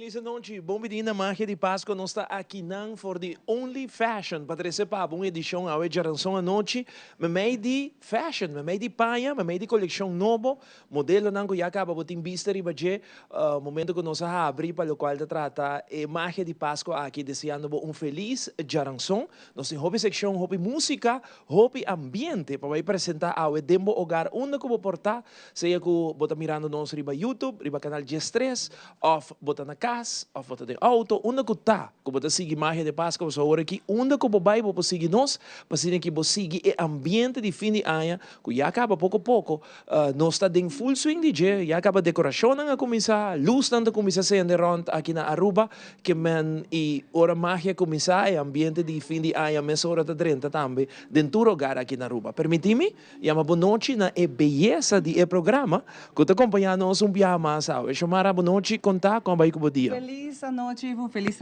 feliz noite. Bom dia na magia de Páscoa. Nós está aqui não for the only fashion. Para esse papo, uma edição a geração a noite. Me meio de fashion, me meio de paia, me meio de coleção novo. Modelo não que já acaba botar vista e baje. Momento que nós abrir para o qual trata magia de Páscoa aqui desejando feliz geração. Nós temos hobby section, hobby música, hobby ambiente para apresentar ao Dembo Hogar onde que vou portar. Seja que bota mirando nós riba YouTube, riba canal G3, of bota na casa, of bota de auto, onde que tá, que bota seguir magia de Páscoa, você agora aqui, onde que vai para seguir nós, para que você seguir o ambiente de fim de ano, que já acaba pouco a pouco, nós está em full swing DJ, já acaba a decoração a começar, luz a começar a ser aqui na Aruba, que man e hora magia começar, e ambiente de fim de ano, mesa hora de 30 também, dentro do lugar aqui na Aruba. Permite-me, e uma boa noite na beleza de programa, que está acompanhando nós dia mais. Chamar a boa noite, contar com o bom dia. Feliz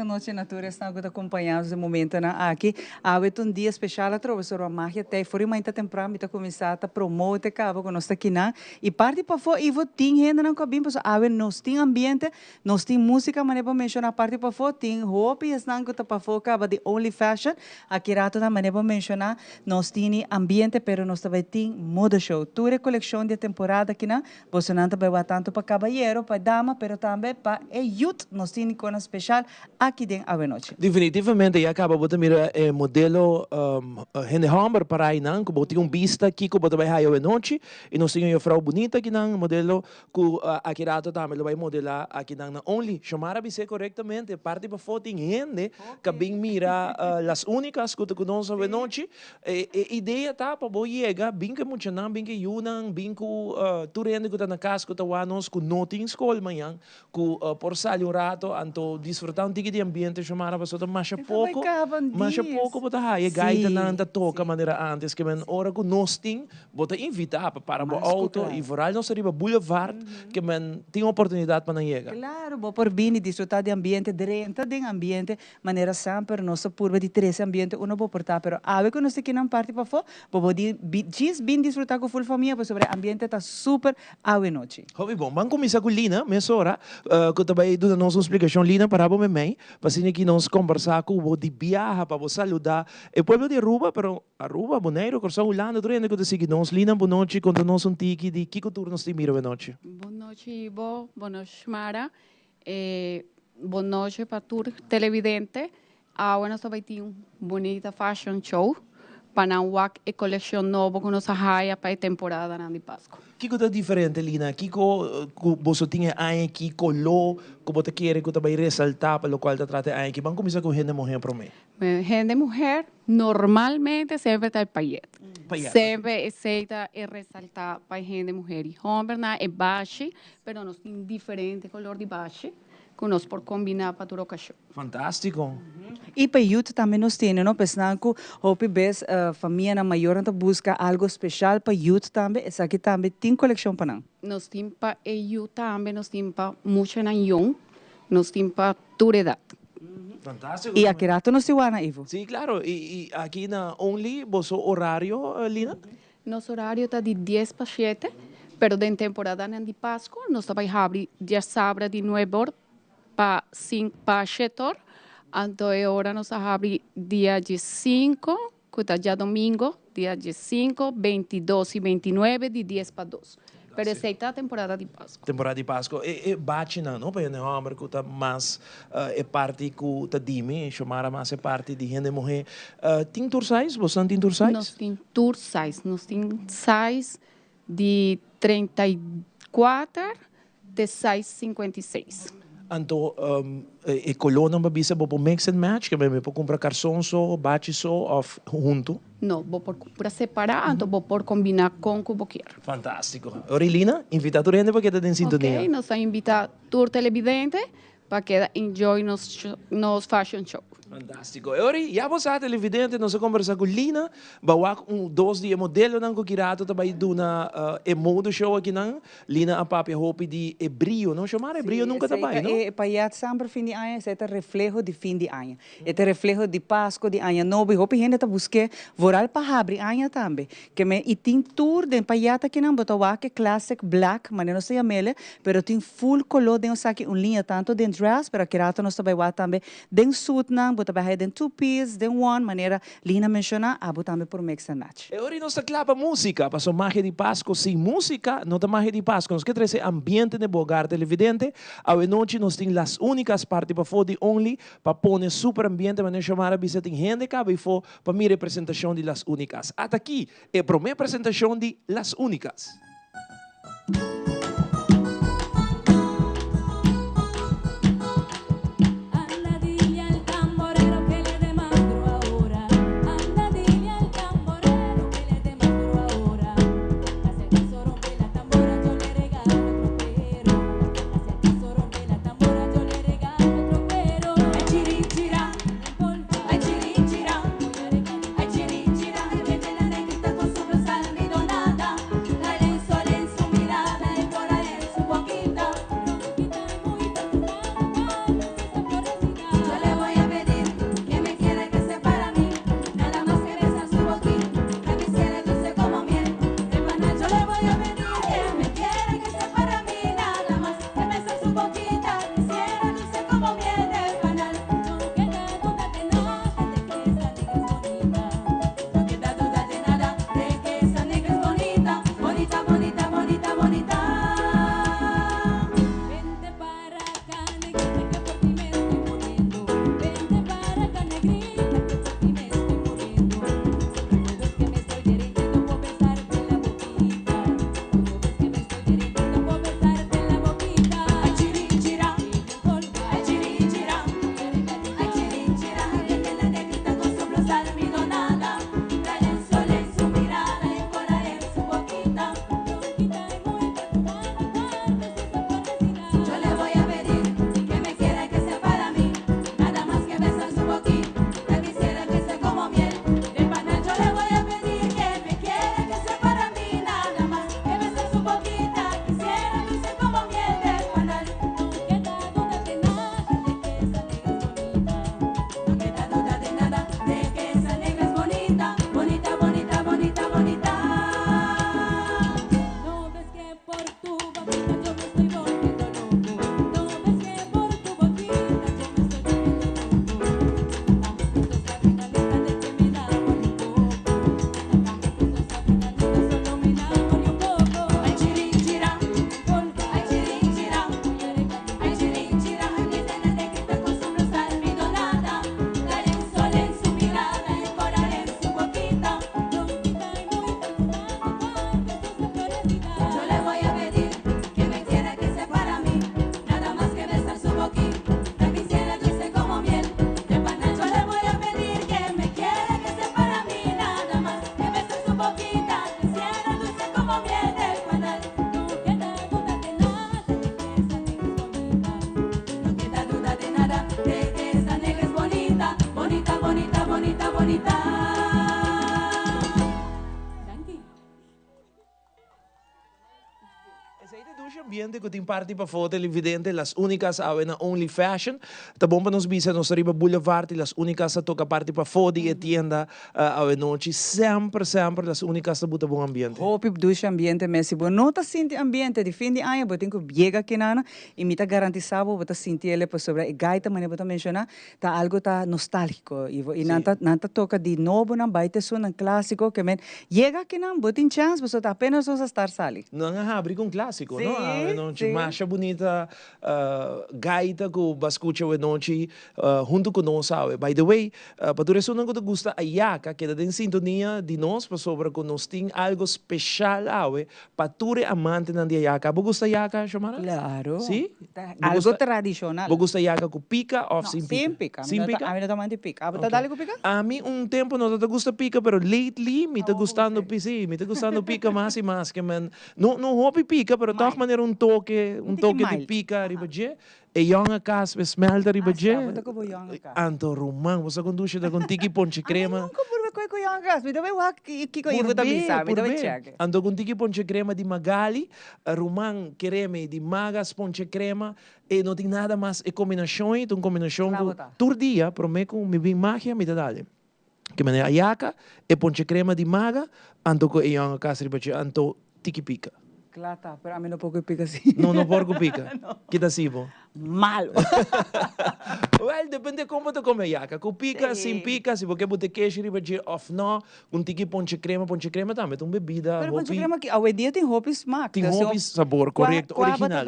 noite, natura, estão acompanhando o momento aqui. É um dia especial, a professora Magia, até fora muito temprano, está começando a promover, cabo, que nós está aqui, e parte para fora, e vou ter gente não cabim, porque nós tem ambiente, nós tem música, mas para mencionar parte para fora, tem roupa, e não que está para fora, cabo, de only fashion, aqui rato também para mencionar, nós tem ambiente, pero nós também tem moda show, toda a coleção de temporada aqui, você não vai tanto para caballeiro, para dama, pero também para youth, nós temos icona especial aqui dentro da noite. Definitivamente, e acaba botando mira modelo Hende Humber para aí não, que botou vista aqui que botou vai a noite e nós temos uma frau bonita aqui não, modelo que aqui rato também vai modelar aqui não only chamar a você corretamente parte para foto em gente que bem mira as únicas que nós a noite ideia tá para boa chega bem que muito não bem que yunan bem que tu rende que tá na casa que tá lá nós que não tem escola manhã que por sair um rato anto desfrutar um tique de ambiente chamar a pessoa mais pouco bota aí gaita não tá toca maneira antes que men hora que nós tem bota invitar para o auto e voral nós arriba boulevard que men tem oportunidade para chegar. Claro, vou por bem desfrutar de ambiente dentro de ambiente maneira sempre nossa curva de 13 ambiente uno vou portar pero a que nós aqui não parte para fora vou de bem desfrutar com full família porque sobre ambiente tá super a noite. Hobby bom, vamos começar com Lina, meia hora, que também dá nossa explicação Lina para o mãe, para que nós conversar com o de viaja para você saludar o povo de Aruba, pero Aruba, Bonaire, Corsão, Holanda, tudo ainda que você seguir nós Lina, boa noite, conta nós tiki de que cultura nós tem mira boa noite. Boa noite, Ivo, boa noite, Mara, boa noite para tour televidente, agora nós também temos bonita fashion show, para uma coleção nova que nós raia para a temporada de Páscoa. Que coisa diferente, Lina? Que você tinha aí que colou, que você quer que também ressaltar para o qual te trata aí que vamos começar com gente mulher para mim. Gente mulher normalmente sempre está paillette. Sempre aceita e ressaltar para gente mulher e homem é baixo, mas nós temos diferente color de baixo. Que nós por combinar para toda ocasião. Fantástico. E para youth também nós temos, não? Pensando que hope bes família na maior não busca algo especial para youth também, essa aqui também tem coleção para não. Nós temos para youth também, nós temos para muito na young, nós temos para toda idade. Fantástico. E aqui rato nós temos Ivo. Sim, claro. E aqui na Only, você horário, Lina? Nosso horário está de 10 para 7, pero de temporada de Páscoa, nós também abrimos dia sábado de 9 horas para 5 para 7 horas. Então, agora nós abrimos dia de 5, que está já domingo, dia de 5, 22 e 29, de 10 para 2. Pero essa é a temporada de Páscoa. Temporada de Páscoa. E bate não, para gente homem que está mais é parte que está dime, chamar mais é parte de gente mulher. Tem tour size? Você tem tour size? Nós temos tour size, nós temos size de 34 de size 56. Então, e coluna para bisa para mix and match, que me para comprar cartão só, bate só ou junto? Não, vou para separar, então vou por combinar com o que eu quero. Fantástico. Orilina, invita a gente para que está em sintonia. Ok, nós invitamos tour televidente para que enjoy nos fashion show. Fantástico. E ora, ja vos sa televidente, nós conversa com Lina, bawak 2 dias modelo ng kukirato tabay do na emodo show aqui não. Lina a papi hopi de ebrio, não chamar ebrio nunca tabay, não? Payat sempre fim de ano, é reflejo de fim de ano. É reflejo de Páscoa, de ano novo. Hopi gente tá busque voral para abrir ano também. Que me itin tour de payata que não botou aqui classic black, mas não sei a mele, pero tem full color de aqui linha tanto de dress, pero kirato nós também também de suit não, botou para de two piece, de one maneira Lina menciona, abo também por mix and match. E ora nós clapa música, passou magia de Páscoa, sem música, não tá magia de Páscoa, nós quer trazer ambiente de bogar televidente, a noite nós tem as únicas partes para for de only, para pôr super ambiente, mas não chamar a bisa tem gente cá, e for para minha representação de las únicas. Até aqui é para minha apresentação de las únicas. Ambiente que tem parte para foto televidente, as únicas awe na Only Fashion. Tá bom para nos bisa nos arriba Boulevard, as únicas a toca parte para foto e tienda awe noite. Sempre as únicas a buta bom ambiente. Hope duche ambiente messi bom. Não tá sinti ambiente de fim de ano, botem que biega aqui nana e me tá garantizado botar sentir ele por sobre e gaita mané botar mencionar tá algo tá nostálgico e nanta toca de novo na baita son clássico que men llega aqui nan botin chance, você tá apenas os estar sali. Não abre com clássico, sim, não? Noite marcha bonita, gaita que bascucha a noite junto com nós, sabe? By the way, para tu resumir que tu gosta a yaca, que tem sintonia de nós, para sobre que nós tem algo especial, sabe? Para tu amante na yaca. Você gosta yaca, Xomara? Claro. Sim? Algo tradicional. Você gosta yaca com pica ou sem pica? Sem pica. Sem pica? A mim não manda pica. Você dá com pica? A mim tempo não te gusta pica, pero lately me tá gostando pica, me tá gostando pica mais e mais, que man não hobby pica, pero de maneira toque de mild. pica riba je. E jonge kaas we smelta riba je. Wat ook op jonge kaas. Anto romang, você conduz da com tiki ponche crema. Nunca por coi coi jonge kaas. Me dá wak kiko ivo da bisa, me dá check. Ando con tiki ponche crema di Magali, romang creme di Magas ponche crema e não tem nada mais e combinação, então combinação todo dia, prometo me bem magia me dá dale. Que maneira ayaca e ponche crema di Maga, ando com e jonge kaas riba je, anto tiki pica. Claro, tá, pero a mim não pouco pica assim. Não porco pica. Que tá sibo? Malo. Well, depende como tu come yaca. Com pica, sem pica, se você botar queijo riba de off não, com tiki ponche crema também, tem bebida. Pero ponche crema que ao dia tem hopi smaak. Tem hopi sabor, correto, original.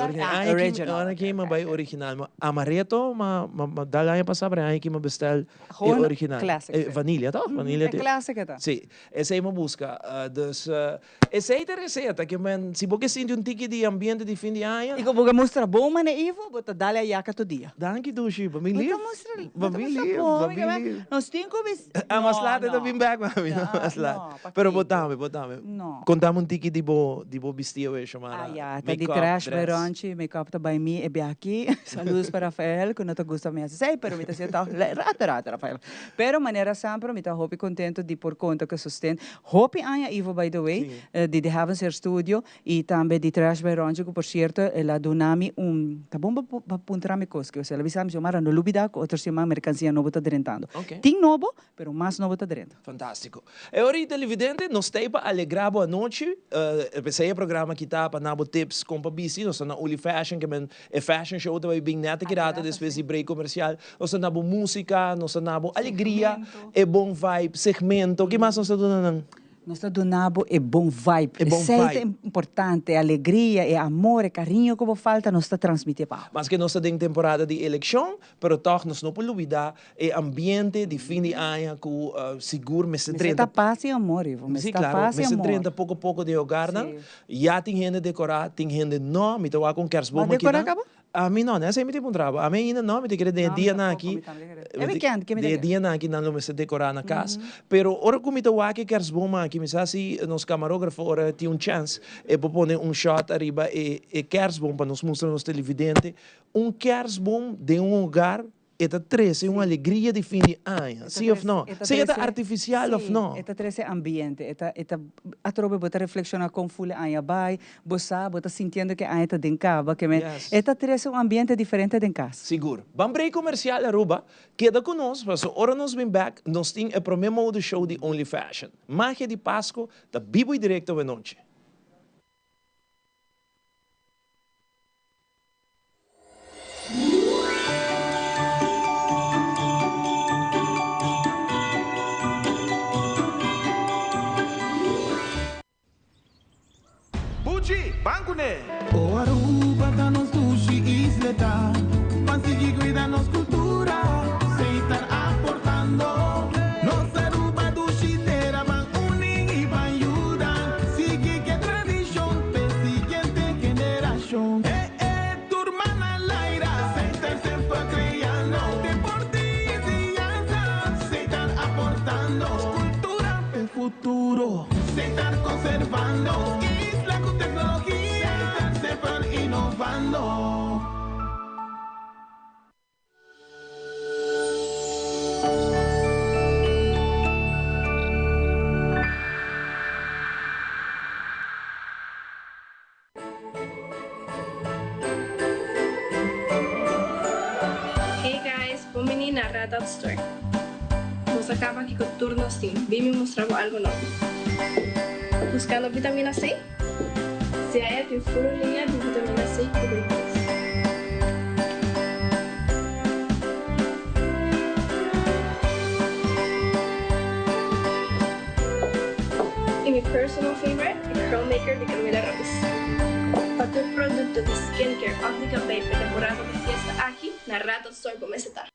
Original. Aqui ma vai original. Amaretto, ma dá para saber, aqui ma bestel original. Classic. Vanilha, tá? Vanilha. É clássica, tá? Sim, essa aí uma busca. Dus, essa aí é receita que se você sente tiki de ambiente de fim de ano. E como você mostra bom, mas é Ivo, bota dá-lhe a yaca todo dia. Danke, Dushi. Ba mi lief. Ba mi lief. Nós temos que... Mas lá tem também back, mami. Mas lá. Pero botame. Não. Contamos tiki de bo vestir hoje, chamada. Ja, tá de trash, verante, make-up tá by me, é aqui. Saludos para Rafael, que não te gusta me sei, pero me tá sendo rata, Rafael. Pero maneira sempre, me tá hopi contento de por conta que sustento. Hopi anja Ivo, by the way, de Havens Her Studio, e também de trash, verante, que por certo, ela donami tá bom para apuntar me coisa, que você avisamos, eu mara no lubida, outro se chama mercancia novo tá drentando. Tem novo, pero mais novo tá drentando. Fantástico. E ora, televidente, nós temos para alegrar boa noite. Esse é o programa que tá para nabo tips com para bici, nós estamos na Only Fashion, que é fashion show, também bem neta que rata, depois de break comercial. Nós estamos na música, nós estamos na alegria, é bom vibe, segmento. O que mais nós estamos dando? Nossa donabo é bom vibe. É bom vibe. É importante, é alegria, é amor, é carinho que falta, nós está transmitir para. Mas que nós estamos em temporada de eleição, pero toch nós não podemos olvidar o ambiente de fim de ano com seguro, mas Mas está paz e amor, Ivo. Sim, claro, mas 30 pouco a pouco de hogar, já tem gente decorar, tem gente não, me estou com kersboom aqui. Decorar acaba? A mim não, essa é muito bom trabalho. A mim ainda não, me tem que de dia na aqui. De dia na aqui não me se decorar na casa. Pero ora como estou aqui kersboom aqui, me sabe nos camarógrafos ora tem chance e pôr shot arriba e kersboom para nos mostrar nos televidentes kersboom de lugar. Eta trece uma alegria de fim de ano, sim ou não? Se é artificial ou não? Eta trece ambiente, eta atrobe bota reflexiona com fule anya bai, bossa bota sentindo que anya tá dencava, que eta trece ambiente diferente de casa. Seguro. Vamos break comercial Aruba, queda conosco, mas ora nós vem back, nós tem o primeiro do show de Only Fashion. Magia de Páscoa, da vivo e direto à noite. Bancune! O Aruba tá nos sushi isleta, consegui cuidar nos cultura, se estar aportando. Nos Aruba do Chitera van unir e van ayudar, sigue que tradición, pe siguiente generación. Turma na laira, se estar sempre criando, deporte y enseñanza, se estar aportando. Cultura, el futuro, se estar conservando. Innovando. Hey guys, bumili na Radat Store. Nos acaba aqui com turno sim. Vim me mostrar algo novo. Buscando vitamina C? Se aí tem full linha de vitamina C e B3. E meu personal favorite, o Curl Maker de Camila Rose. Para todo produto de skincare óptica para temporada de fiesta aqui na Radat Store começa a estar.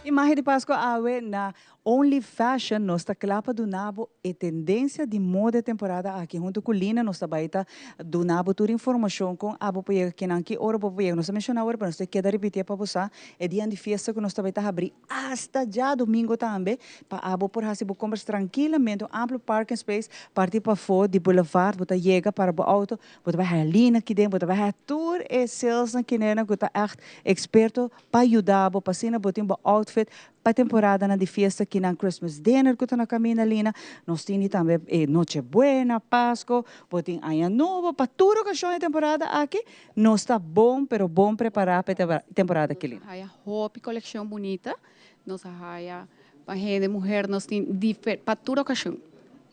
Imagen de Páscoa awe na Only Fashion nós está clapa do nabo e tendência de moda temporada aqui junto com Lina nós está baita do nabo toda informação com abo poia que não que hora poia nós mencionar hora para nós queda repetir para você é dia de festa que nós está baita abrir hasta já domingo também para abo por hasi bu compras tranquilamente um amplo parking space partir para fora de boulevard bota chega para o auto bota vai Lina aqui dentro bota vai tour e sales na kinena que tá echt experto para ajudar abo para cena botar um outfit para temporada na de festa aqui na Christmas dinner que está na caminha Lina nós temos também Noche Buena, Páscoa, botem Ano Novo para tudo que é temporada aqui nós está bom, pero bom preparar para temporada aqui Lina. Há roupa coleção bonita, nós há para gente mulher nós tem para toda ocasião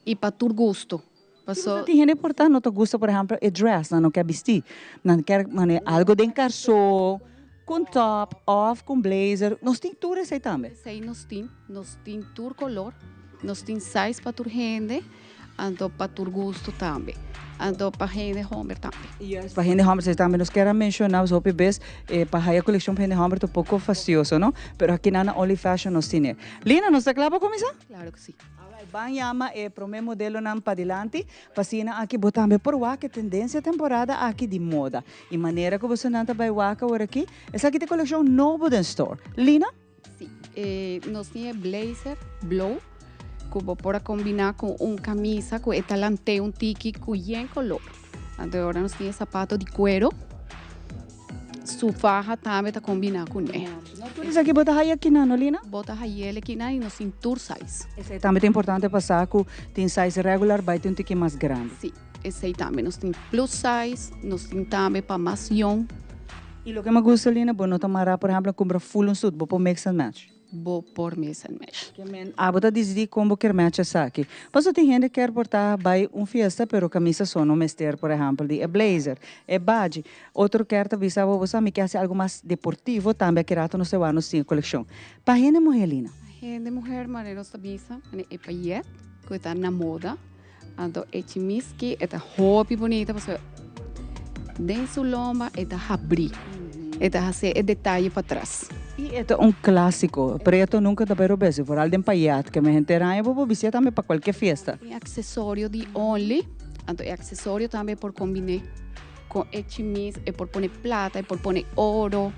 e para todo gosto. Passou. Tem gente importante, não te gusta, por exemplo, o dress, não quer vestir, não quer algo de encarçou. Com top, off, com blazer. Nós temos tudo isso aí também. Isso aí nós temos todo color, nós temos size para toda gente, então para todo gosto também. Então para gente homem também. Yes, para gente homem também. Nós queremos mencionar os hobbies, para a coleção para gente homem é um pouco facioso, não? Mas aqui na Only Fashion nós temos. Lina, nós está claro para começar? Claro que sim. Bang yama pro meu modelo nan para adelante, pasina aqui botando por waka tendência temporada aqui de moda. E maneira que você não vai waka agora aqui, essa aqui é a coleção novo da store. Lina? Sim, nós temos blazer, blue, que vou para combinar com camisa que é talante tiki com color. Então agora nós temos sapato de cuero. Sua faja também está combinada com ele. Isso aqui bota aí aqui não, Lina? Bota aí ele aqui não e nós temos tour size. Esse aí também é importante passar que tem size regular, vai ter um tique mais grande. Sim, esse aí também nós temos plus size, nós temos também para mais young. E o que me gusta, Lina, bom, não tomar, por exemplo, comprar full suit, vou pôr mix and match. Vou pôr mix and match. Bota decidir como quer match essa aqui. Mas tem gente que quer portar vai fiesta, pero camisa só não mester, por exemplo, de blazer, badge. Outro quer também sabe, você me quer algo mais deportivo, também quer ato no seu ano sim coleção. Para gente mulher, Lina. Gente mulher, maneiro sabisa, é paiet, que está na moda. Então é chimiski, é roupa bonita, você dentro sua lomba é abrir, é fazer detalhe para trás. E é um clássico, preto nunca da pero bese, por alguém paiat, que me gente ranha, vou visitar também para qualquer festa. Tem acessório de only, então é acessório também por combinar com chimis, é por pôr plata, é por pôr ouro,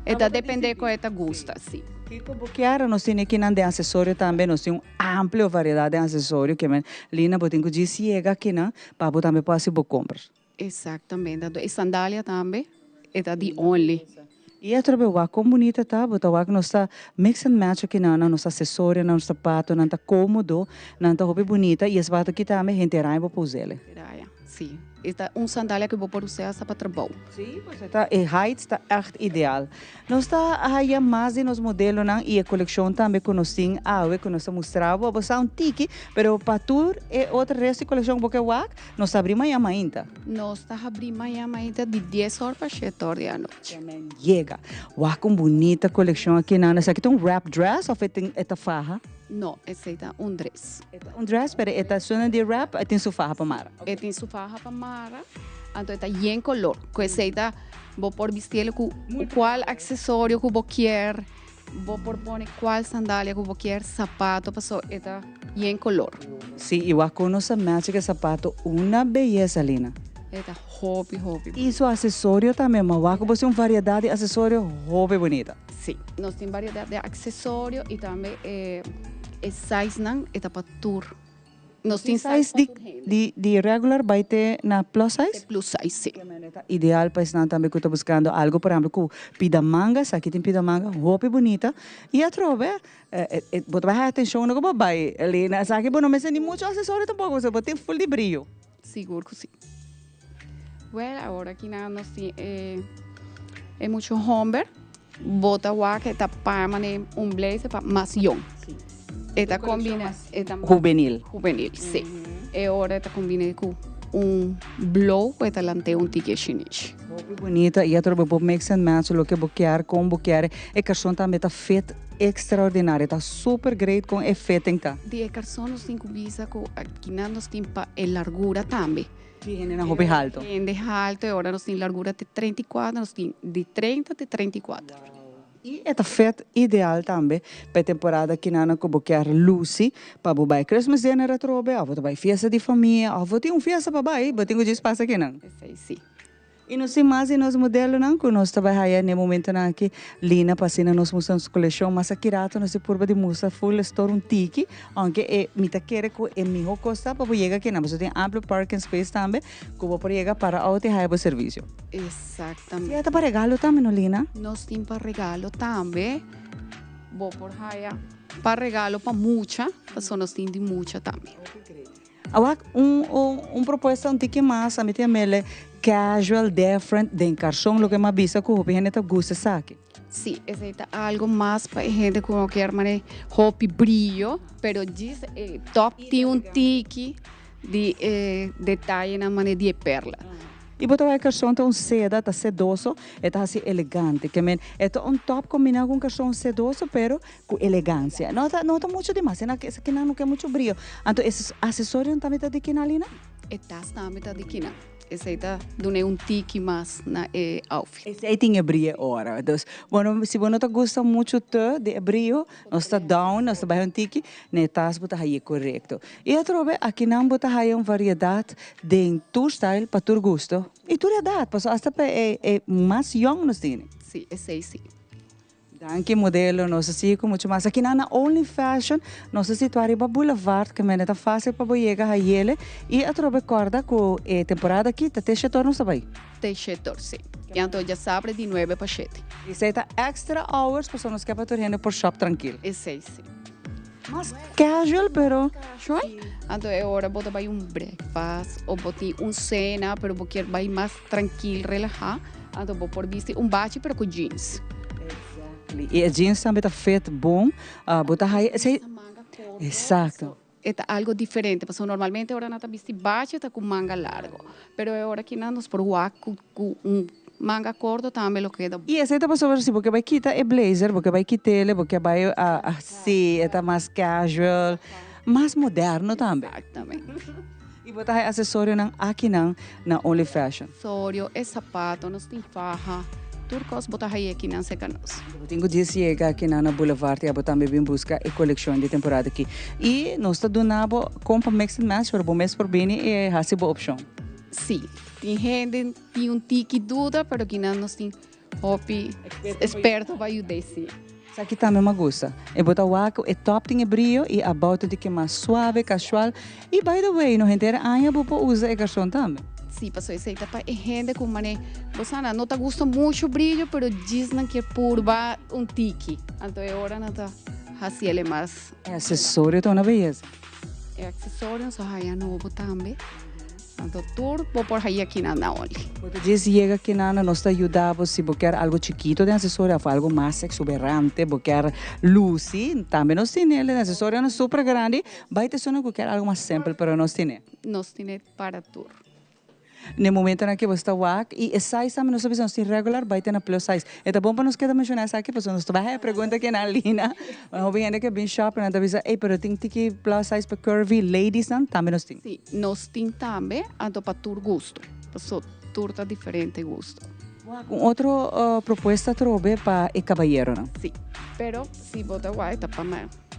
é depende com esta gusta, sim. E como chiaro, nós temos aqui de acessório também, nós temos uma ampla variedade de acessório que Lina botem que diz chega aqui, não, para botar me passe por compras. Exatamente, e sandália também, é de only. E é trabalho como bonita tá, botar o nós está mix and match aqui na nossa acessório, na nosso sapato, não está cômodo, não está roupa bonita e esse sapato aqui também gente raia para usar ele. Sim. Esta sandália que vou pôr usar para trabalho. Sim, você tá, e height está echt ideal. Nós está aí mais de nos modelos não e a coleção também que nós temos, que nós mostrava, você um tiki, pero para tour e outra resto de coleção porque nós abrimos amanhã ainda. Nós está abrindo amanhã ainda de 10 horas para 7 horas da noite. Chega. Com bonita coleção aqui na essa aqui tem um wrap dress ou é farra? Não, esse é um dress. Um dress, pero é zona de wrap, tem sua farra para Mara. Tem sua farra para Mara, então é em color. Com esse aí, vou pôr vestir com qual acessório que vou querer, vou pôr qual sandália que vou querer, sapato, passou, é em color. Sim, e o com nossa match que sapato, uma beleza, Lina. É roupa. E seu acessório também, mas você uma variedade de acessório, roupa bonita. Sim, nós temos variedade de acessório e também size não é para tour. Nós temos size de regular vai ter na plus size? Plus size, sim. Ideal para isso também que eu estou buscando algo, por exemplo, com pidamangas, aqui tem pidamanga, roupa bonita. E a trova, botar mais atenção no que vai ali, aqui não me sente muito acessório tampoco, você tem full de brilho. Seguro que sim. Well, agora aqui nós temos é muito homem, bota o que está para blazer para mais young. Está combina juvenil, sim. E agora está combina com blow que está lante tique chinês. Roupa bonita e a tropa por mix and match, o que boquear com boquear, e carson também está fit extraordinário, está super great com efeito tá. De carson nós temos visa com aqui nós temos para largura também. Sim, na roupa alto. De alto, agora nós temos largura de 34, nós temos de 30 a 34. E é fet ideal também para a temporada que nós convocar Lucy para o bai Christmas dinner a trobe, ou vai festa de família, ou tem festa para bai, mas tem que espaço aqui não. Esse aí sim. E nós temos mais nos modelos não, que nós trabalhamos no momento não que Lina passina nós mostramos coleção, mas aqui rato nós por de mostrar full store um tiki, aunque é mita quer que é melhor costa para chegar aqui não, mas tem amplo parking space também, que vou chegar para auto e serviço. Exatamente. E até para regalo também, não, Lina? Nós temos para regalo também. Vou por aí para regalo para muita, mas nós temos de muita também. Agora, proposta um tiki mais, a mim tem casual, different, de encarção, lo que mais bisa que o gente gosta sabe. Sí, es algo más para gente que no quiere manejar hobby brillo, pero dice top tiene un tiki de detalle na maneira de perla. E botar a carção tá seda, tá sedoso, e tá assim elegante, que men é um top combinado com carção sedoso, pero com elegância. Não tá muito demais, que não quer muito brilho. Então esses acessórios também tá de que na Lina? Estas também tá de quina. Esse aí tá dando um tiki mais na outfit. Esse aí tem brilho agora. Então, bueno, se você não gosta muito de brilho, nós está down, nós está bem tiki, né, tá botar aí correto. E eu trouxe aqui não botar aí uma variedade de tu style para tu gosto. E tu idade, porque hasta é mais young nós temos. Sim, esse aí sim. Danke modelo, nós assim com muito mais. Aqui na Only Fashion, nós situamos para Boulevard, que é tá fácil para chegar a ele. E a trouxe corda com a temporada aqui, tá deixa torno sabai. T-shirt, sim. E então já sabe de 9 para 7. Isso aí tá extra hours, para nós que para tornar por shop tranquilo. Esse aí sim. Mas casual, pero Casual. Então é hora de botar um breakfast ou botar cena, pero vou querer vai mais tranquilo, relaxar. Então vou por vestir bate, pero com jeans. E a jeans também está feito bom. Botar aí. Exato. É algo diferente, porque normalmente agora não está vestido baixo, está com manga largo. Mas agora que não nos por com manga corto também lo queda. E esse está passando assim, porque vai quitar é blazer, porque vai quitar ele, porque vai assim, está mais casual, mais moderno também. Exatamente. E botar aí acessório aqui na Only Fashion. Acessório, é sapato, nós tem farra. Turcos botar aí aqui não seca nós. Eu tenho que chegar aqui na Boulevard e também vim buscar a coleção de temporada aqui. E nós está donando compra mix and match para o mês por bem e assim boa opção. Sim, tem gente tem tiki dúvida, pero que não nós tem hobby experto para ajudar sim. Isso aqui também me gusta. E botar o arco, é top, tem brilho e a bota de que mais suave, casual. E by the way, no gente ainda vou usar a garçom também. Sim, passou isso aí para gente com mané. Você não tá gosta muito brilho, pero dizem que purba tiki. Então é hora não tá assim ele mais. É acessório, então na beleza. É acessório, só aí novo também. Então tur vou por aí aqui na Only. Quando diz chega aqui nós está ajudando se você quer algo chiquito de acessório, algo mais exuberante, você quer lucy, também nós temos ele, acessório não super grande, vai ter só que quer algo mais simples, pero nós temos. Nós temos para tur. No momento em que você está wak e size também nós sabemos se regular vai ter na plus size. É bom para nós que mencionar isso aqui, porque nós vai pergunta que na Lina, mas bem ainda que bem shop na avisa, pero tem que plus size para curvy ladies não também nós temos. Sim, nós temos também então para tur gosto. Então tur tá diferente gosto. Outra proposta trouxe para o cavalheiro, não? Sim, pero se bota white tá para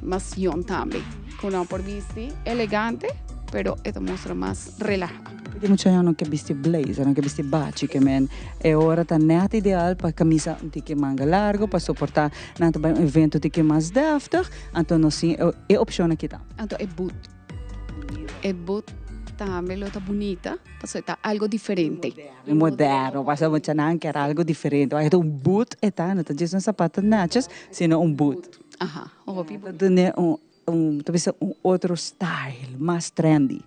mais young também. Com uma por vestir elegante, pero esta mostra mais relajada. Tem muita gente que veste blazer, que veste bachi, que men é hora tá net ideal para camisa um tique manga largo, para suportar nanto um evento tique mais deftig, então nós sim é opção aqui tá. Então é boot. É boot também tá bonita, porque tá algo diferente. Moderno, passa muito não quer algo diferente. Aí um boot é tá, não tá dizendo sapato nachas, sino um boot. Aham, óbvio. Né talvez outro style, mais trendy.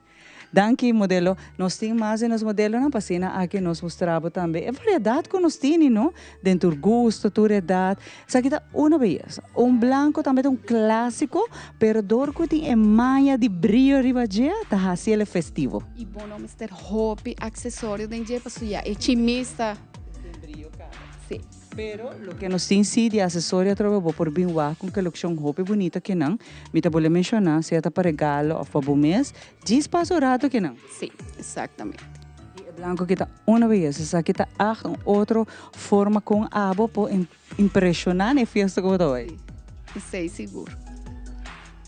Danke modelo, nós temos mais nos modelos na passina aqui nós mostramos também. É variedade que nós temos, não? Dentro do gosto, tua idade. Isso aqui tá uma beleza. Branco também é clássico, pero dor que tem manha de brilho ribadia, tá assim ele festivo. E bom nome ter hobby, acessório de dia para suia. É chimista. Sim. Pero lo que nós temos de acessório trabalho por bem com coleção roupa bonita que não, me tá vou mencionar se é para regalo ou para o mês, de espaço rato que não. Sim, exatamente. Blanco kita una vez, esa kita een outra forma com abo por impressionar na festa que eu aí. Sei seguro.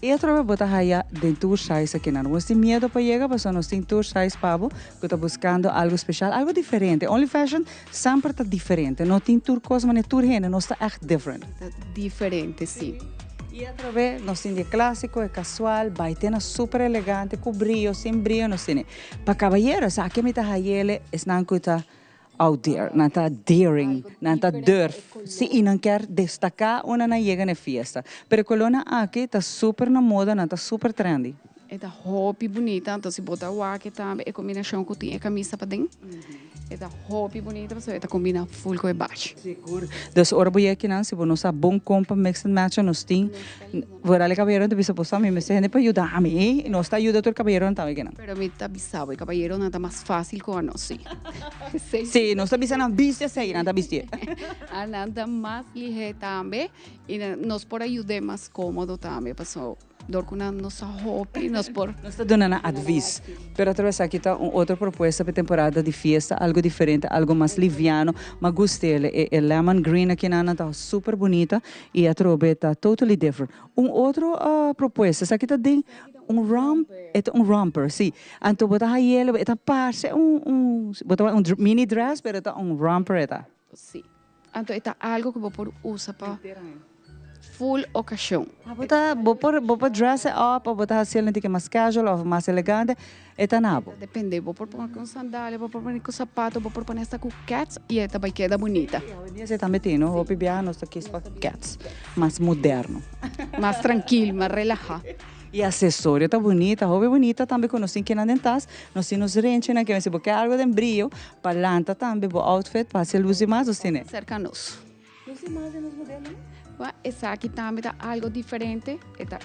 E outra vez botar aí dentro do size aqui não. Você tem medo para chegar, mas nós tem tour size pabo que está buscando algo especial, algo diferente. Only fashion sempre está diferente. Não tem tour coisa, mas tour renda, não está echt different. Tá diferente, sim. E outra vez, nós temos de clássico, é casual, vai ter super elegante, com brilho, sem brilho, nós temos. Para cavalheiros, aqui me está aí, é não que está out there, não está daring, não está durf. Se não quer destacar, uma não chega na festa. Pero colona aqui está super na moda, não está super trendy. É da roupa bonita, então se botar o aqui também, é combinação com a camisa para dentro. É da roupa bonita, você vai combinar full com o baixo. Seguro. Dus ora boy aqui não, se você não sabe bom compra mix and match nós tem. Vora ali caballero de bisa posa me se gente para ajudar a mim, nós está ajuda todo caballero também que não. Pero me está bisabo, o caballero nada mais fácil com a nós, sim. Sim, nós está bisa na bistia sei, não está bistia. A nada mais ligeiro também, e nós por ajudar mais cômodo também, passou. Dor com a nossa roupa e nós por... Nós estamos dando advice. Pero através aqui está outra proposta para temporada de festa, algo diferente, algo mais liviano, mas gostei. É lemon green aqui na está super bonita e a trobe está totally different. Outro proposta, essa aqui está de romper, sim. Então botar aí ele, está parte botar mini dress, pero está romper está. Sim. Então é algo que vou por usar para full ocasião. Vou por dress up, ou botar assim que é mais casual ou mais elegante, é nabo. Depende, vou pôr com sandália, vou pôr com sapato, vou pôr esta com cats e esta vai quedar bonita. Você também tem, não? Roupa biá, nós aqui para cats, mais moderno. Mais tranquilo, mais relajado. E acessório tá bonita, roupa bonita também com nós que na dentas, nós temos rente na que se porque algo de brilho, palanta também, bo outfit, para se luz mais assim. Cercanos. Luz mais nos modelos. Essa aqui também tá algo diferente.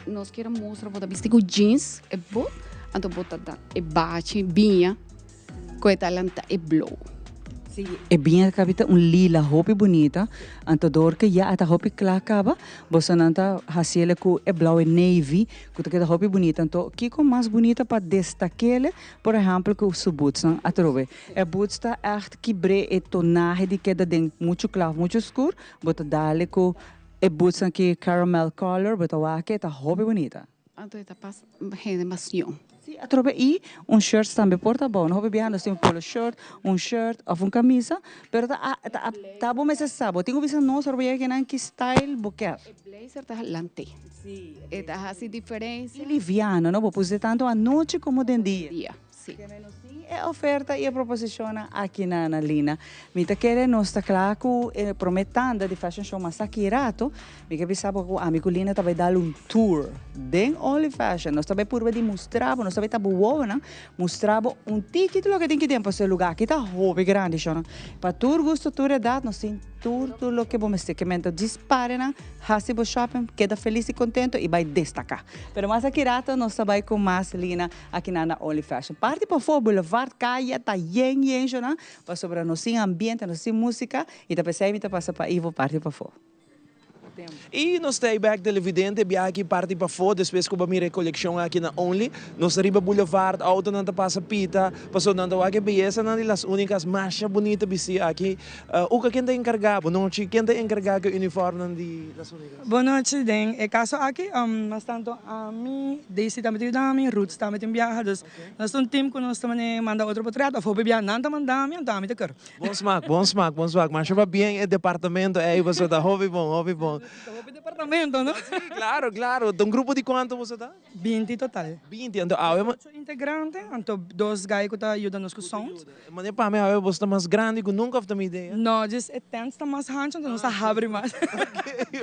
Nós queremos mostrar, vou vestir com jeans, é bom, então botar é baixo, binha, com essa lanta é blue. Sim, é bem capita lila roupa bonita, então dor que já essa roupa clara acaba, você não tá fazendo com é blue e navy, com aquela roupa bonita, então que com mais bonita para destacar, por exemplo, com os boots, não? A trobe, é boots tá echt que bre e tonagem de queda de muito claro, muito escuro, bota dale com é boots aqui caramel color, bota o aqui tá roupa bonita. Então está pas animação. Sim, a trobe e shirt também porta bom, roupa bem, nós temos polo shirt ou camisa, pero tá bom mas sabe, tenho visto nós roupa que não que style boquer. Blazer tá lante. Sim. Tá assim diferença. E liviano, não vou pôr tanto à noite como de dia. Sim. É oferta e proposição aqui na Lina. Me tá querendo nós tá claro prometendo de fashion show mas aqui rato, me que pensava que a amigo Lina tá vai dar tour den Only Fashion. Nós também por de mostrar, nós também tá boa, né? Mostrar título que tem que tempo esse lugar aqui tá roupa grande, chama. Para tour gosto tour edad, nós tem tour tudo que vamos ter que mento dispare na Hasibo Shopping, queda feliz e contento e vai destacar. Pero mas aqui rato nós vai com mais Lina aqui na Only Fashion. Parte para fora Boulevard Caia tá yen né? Para sobre nós ambiente, nós música e tá pensei me tá passa para Ivo parte para fora. E nós temos back televidente, aqui parte para fora, depois que eu mire coleção aqui na Only, nós arriba Boulevard, auto não passa pita, passou não aqui beleza, não das únicas marchas bonitas bisi aqui. O que quem está encarregado, não quem está encarregado do uniforme de das únicas. Boa noite, den. É caso aqui, mas tanto a mim, Daisy também tem dami, Roots também tem viajados. Nós temos time que nós também manda outro portreto, foi bebia não também dami, então também te quero. Bom smack, mas vai bem é departamento, aí você tá hobby bom. Estou departamento, não? Sim, claro. De um grupo de quanto você tá? 20 total. 20, então, Sou integrante, então dois guys que estão ajudando com sons. Mas para mim, você está mais grande que nunca tive uma ideia. Não, just é tenso, está mais rancho, então não está abre mais.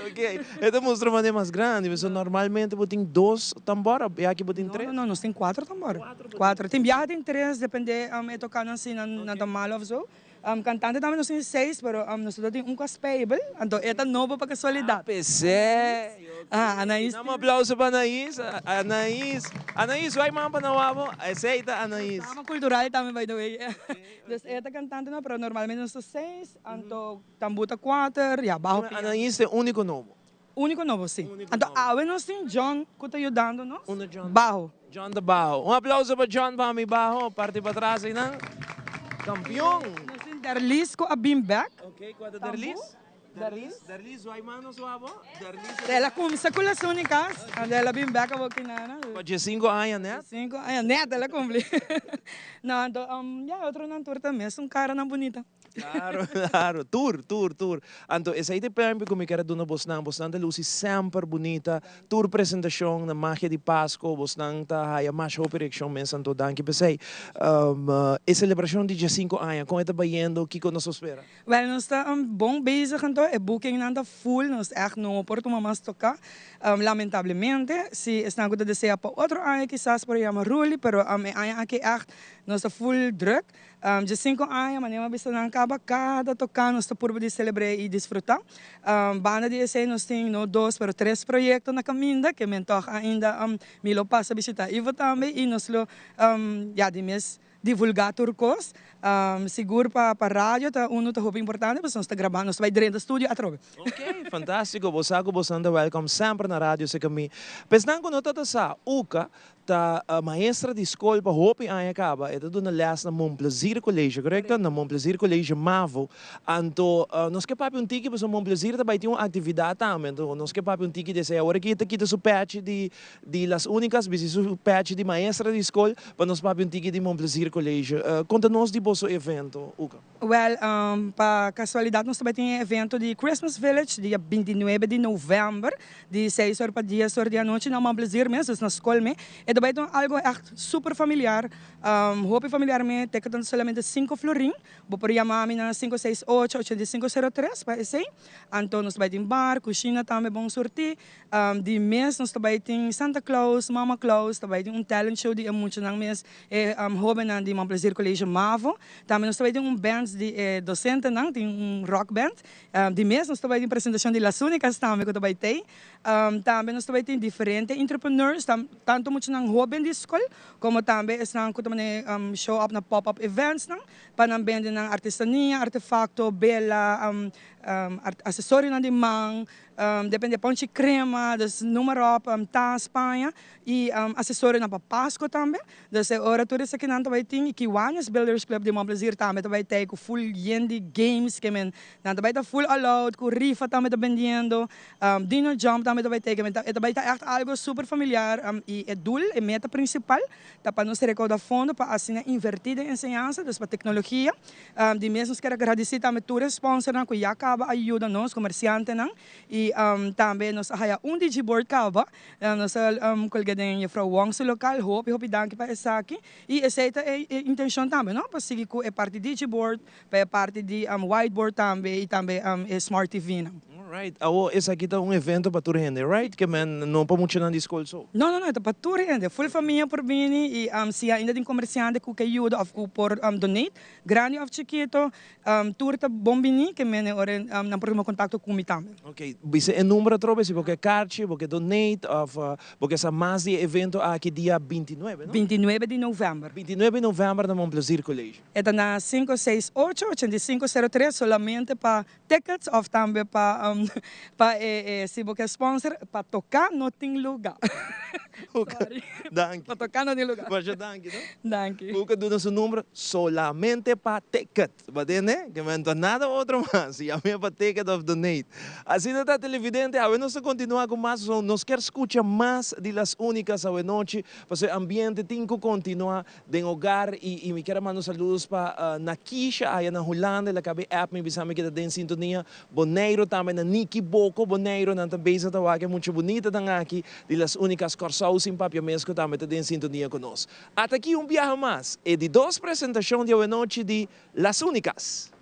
Ok. Então mostra uma mais grande, mas normalmente você tem 2 tambora, e aqui você tem 3? Não, nós tem 4 tambora. 4. Tem viagem, tem 3, depende, é tocando assim na Tamala ou so. Cantante também nós temos 6, mas nós temos um caspable, então é novo para casualidade. PC. Anaís. Um aplauso para Anaís. Anaís, vai mais para Nawabo. Aceita, Anaís. Sama cultural também, by the way. Então, cantante não, mas normalmente nós temos 6, então tambuta 4, e abaixo. Anaís é o único novo. Único novo, sim. Então, nós temos John, que está ajudando nós. John. Barro. John de Barro. Um aplauso para John, para mim, Barro. Parte para trás, aí, não? Campeón. Nós in Derlis ko a Bimbek. Ok, quando Derlis? Derlis, vai mano suavo. Derlis. Dela kumsa ko las únicas. Dela Bimbek a kinana. Pode 5 anos, né? 5, ay, neta, ela cumpre. Não, então, outro não tour também, é um cara não bonita. Claro, claro. Tour. Então, esse aí de permite como quero do na Bosnan da Lucy sempre bonita. Tour apresentação na magia de Páscoa, Bosnan tá aí mais operação mensan danke pensei. E celebração de 5 anos, como está bayendo, que nos espera? Wel, nós está bom bezig então, é booking nanda full, nós echt não oportunamos tocar. Lamentavelmente, se está agora deseja para outro ano quizás por chama Ruli, pero ano aqui echt nós está full druk. De 5 anos, manhã bisa nang acaba cada tocar, nós está por de celebrar e desfrutar. Banda de esse nós tem no 2 pero 3 projetos na caminda que mentor ainda milo passa visitar e também e nós lo já de mês divulgar turcos, seguro para rádio, tá tá roupa importante, mas nós está gravando, nós vai dentro do estúdio a troca. Ok, fantástico, você anda welcome sempre na rádio, se kami. Pensando no todo sa, uka, ta maestra de escola para roupa aí acaba, é tudo na les na Montplaisir College, correto? Na Montplaisir College Mavo, então nós que papi tiki para Montplaisir também tem uma atividade também, então nós que papi tiki desse agora que kita su patch de las únicas, bisi su patch de maestra de escola, para nós papi tiki de Montplaisir College. Conta-nos de vosso evento, Uka. Well, para casualidade, nós também tem evento de Christmas Village, dia 29 de novembro, de 6 horas para 10 horas da noite, na Montplaisir mesmo, na escola mesmo. E também tem algo echt super familiar. Roupa familiarmente, tem somente 5 florim, vou por chamar na 568-8503, para esse. Então, nós também tem bar, cozinha também, bom sortir. De mês, nós também tem Santa Claus, Mama Claus, também tem talent show de muito na mês, roupa de Montplaisir College Mavo. Também nós também tem band de docente, não? Tem rock band. De mês, nós também tem apresentação de Las Únicas também, que também tem. Também nós também tem diferentes entrepreneurs, tanto muito na roupa de escola, como também estão show up na pop-up events, para vender na artesania, artefacto, bela, acessório na demang, depende ponte crema, das número tá Espanha e acessório na Páscoa também. Das oratoria que não também tem que Kiwanis Builders Club de Montplaisir também tem com full yendi games que men não também tá full allowed com rifa também tá vendendo, dino jump também tem que men também tá algo super familiar e é dul é meta principal tá para nós recaudar fundo para assim invertida em ensinança, das para tecnologia, de mesmo quero agradecer também todos os sponsors que já acaba ajuda nós comerciantes e também nós haya digiboard kaba nós colga den Frau Wong sa local hope danke para essa aqui e essa é a intenção também não para seguir com a parte digiboard para a parte de whiteboard também e também smart TV não. Right. Esse aqui tá evento para tour gente, right? Que man não para muito na escola só. Não, é para tour gente, full família por bini e se ainda tem comerciante que ajuda of por donate, grande of chiquito, tour tá bom bini que men ora na próxima contato com mi também. Ok, você é número trobe se porque carte, porque donate of porque essa mais de evento aqui dia 29, não? 29 de novembro. 29 de novembro na Montplaisir College. É na 568-8503 solamente para tickets of também para se você é sponsor, para tocar não tem lugar. Danke. Para tocar não tem lugar. Mas danke, não? Danke. Porque do nosso número solamente para ticket. Né? Que não tem nada outro mais. E a minha para ticket of donate. Assim não está televidente, a nós continuar com mais, nós queremos escutar mais de las únicas a noite, para o ambiente tem que continuar de hogar e me quero mandar saludos para Nakisha, aí na Holanda, ela cabe app, me bisame que está em sintonia, Boneiro também, na Niki Boko, Boneiro, na também está que é muito bonita aqui, de las únicas Corsau sem papiamesco também está em sintonia conosco. Até aqui viaje mais, e de 2 apresentações de noite de Las Únicas.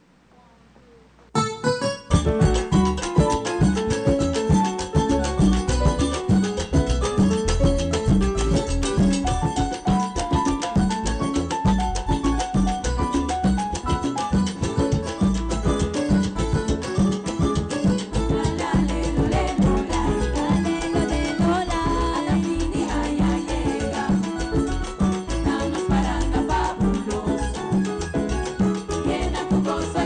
Gozo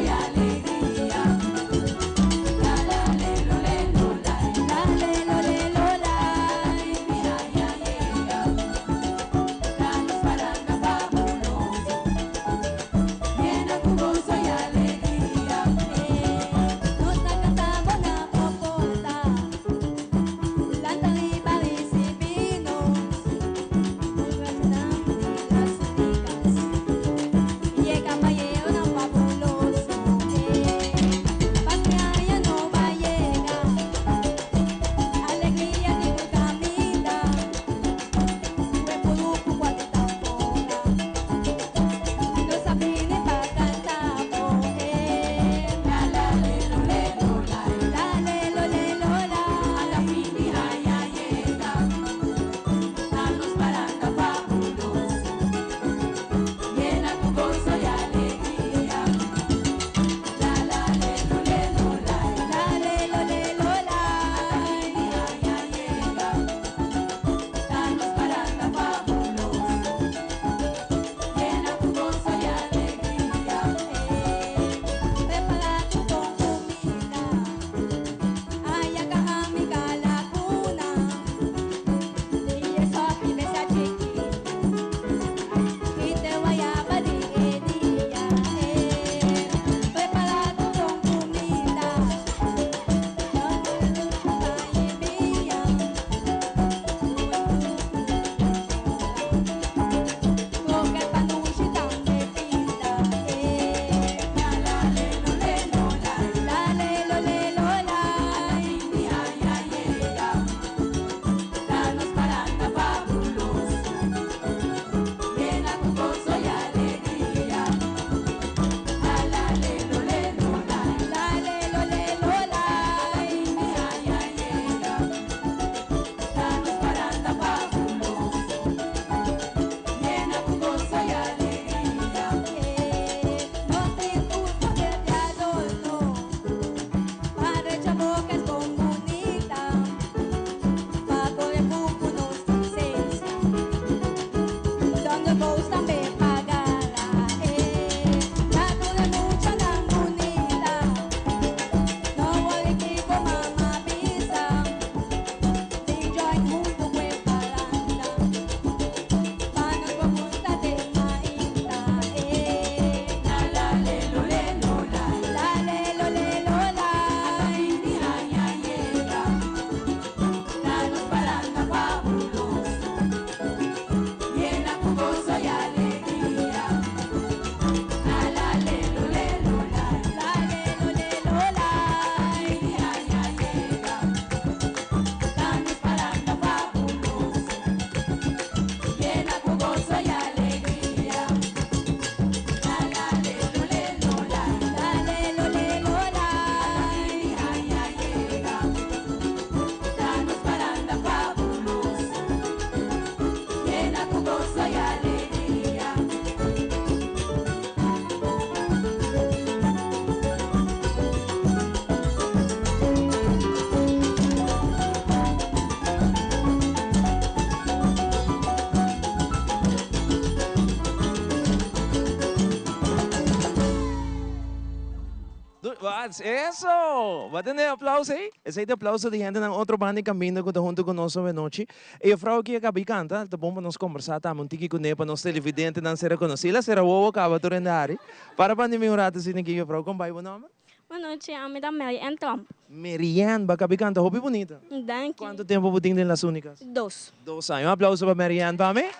That's eso! Wat een applaus, hè? Esse é o aplauso de gente na outro banda caminho que está junto conosco hoje noite. E a frau que acaba de cantar, tá bom para nós conversar, tá? Um tiki com para nós televidente não ser reconhecida, será o acaba de rendar. Para pandemia um rato assim aqui, a frau, como vai o nome? Boa noite, eu me chamo Marianne Trump. Marianne, vai acabar de cantar, hobby bonita. Danke. Quanto tempo você tem nas únicas? 2. 2 anos. Um aplauso para Marianne, para mim.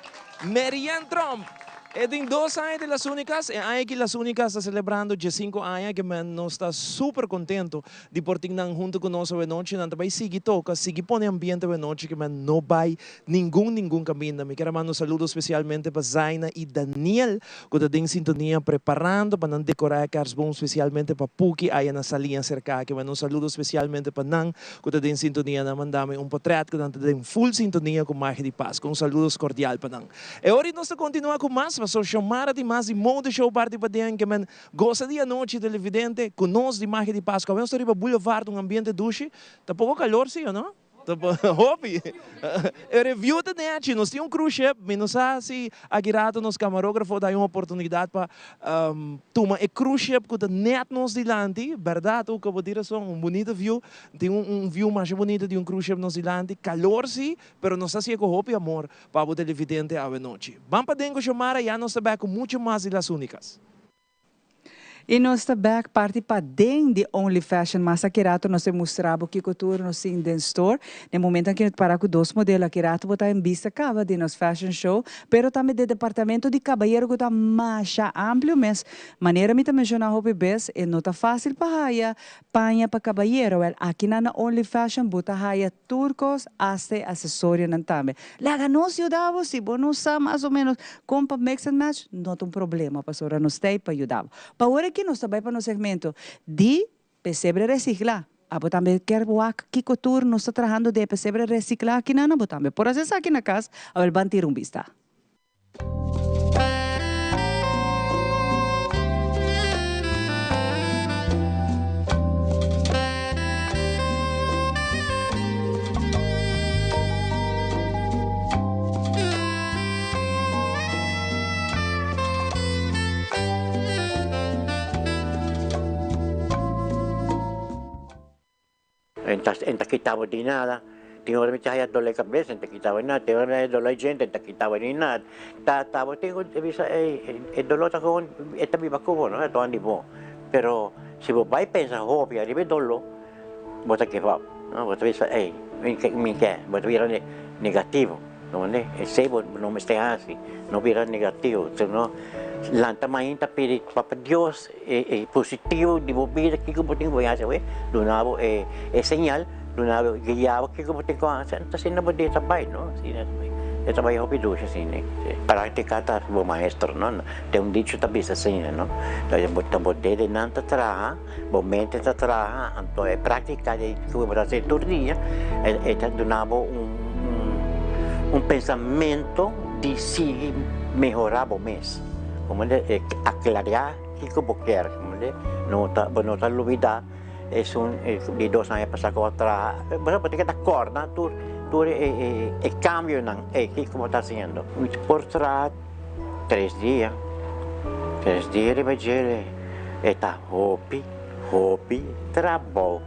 Marianne Trump. É tem 2 anos de Las Únicas, e aí que Las Únicas está celebrando 5 anos, que nós está super contento de portar junto conosco a noite, não vai seguir toca, seguir põe ambiente a noite, que não vai nenhum caminho. Me quero mandar um saludo especialmente para Zaina e Daniel, que estão em sintonia preparando para não decorar a bom, especialmente para Puki, aí na salinha cerca, que um saludo especialmente para Nan, que estão em sintonia, na mandar-me portrait, que estão em full sintonia com Magia de Páscoa. Saludo cordial para Nan. E agora nós continuamos com mais, so chamar de mais e modo show parte para dentro que man gosta de a noite televidente conosco de Magia de Páscoa. Vamos estar para boulevard um ambiente duche. Tá pouco calor sim, não? Tá hobby. Review da net, nós temos cruise ship, mas não sei se agirado nos camarógrafo dá uma oportunidade para tomar e cruise ship que da net nos dilante, verdade? O que eu vou dizer só bonito view, tem view mais bonito de cruise ship nos dilante, calor sim, pero não sei se é com hobby amor para o televidente à noite. Vamos para dentro chamar e já nós estamos com muito mais de Las Únicas. E nós back parte para dentro de Only Fashion, mas aqui rato nós mostramos que cultura nós em den store. No momento em que nós paramos com 2 modelos, aqui rato botar em vista cava de nos fashion show, pero também do departamento de cabalheiro que está mais amplo, mas maneira me também mencionar hobby best e não tá fácil para haia panha para cabalheiro. Well, aqui na Only Fashion bota haia turcos até acessório não também. Laga nós ajudava se bom nós mais ou menos compra mix and match, não tem problema, pastora nós tem para ajudar. Para que nós também para no segmento de pesebre reciclar. Abo também quer boa que couture nós está trabalhando de pesebre reciclar aqui na abo também. Por acessar aqui na casa, a van ter vista. Enta quitava de nada. Tinha hora que ia doler a cabeça, enta quitava de nada. Tinha hora que doler a gente, enta quitava de nada. Tava, tenho visa, dolor tá com, é também bacana, não é tão de bom. Pero se você vai pensar, hobby, arriba dolor, você que vai, não, você visa, me quer, você vira negativo, não é? E se você não me está assim, não vira negativo, senão lanta mainta pedir para Deus é positivo de vida que eu tenho que fazer, do nabo é señal, do nabo guiava que eu tenho que fazer, então se não pode trabalhar, não, se eu trabalho hobby ducha assim, né? Praticar tá o maestro, não, tem dicho também assim, não, então eu botar poder de não trabalhar, momento de trabalhar, então é praticar de que eu vou fazer todo dia, é do nabo pensamento de se melhorar o mês. Como aclarar que eu quero, não está olvidar, de 2 anos passar com outra, você pode estar acorda, tu cambio não, que como está sendo. Por trás 3 dias de revelar, está hobby, trabalho,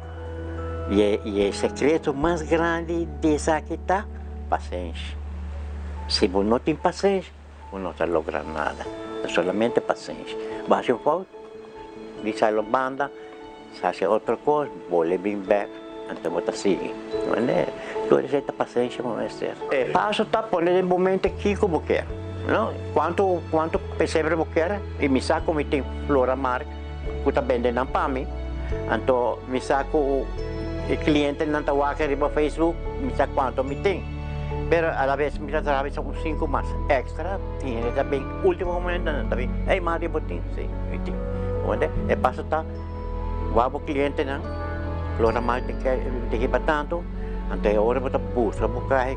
e o segredo mais grande dessa que está paciência. Se você não tem paciência, você não está logrando nada. Solamente paciência. Baixa um pouco, diz a banda, faz outra coisa, vole bem back, então você sigue. Não é? Toda essa paciência vai ser. Passo tá pondo no momento que eu quero. Não? Quanto percebe eu quero, e me saco me tem flora marca, que está vendendo para mim. Então me saco o cliente não está walking no Facebook, me saco quanto me tem. Pero a la vez me trabalha são 5 mais extra, tinha também último momento também. Ei, Mario botin, sim, botin. Onde é passo tá, o cliente não, flora mais tem que para tanto, até a hora botar busca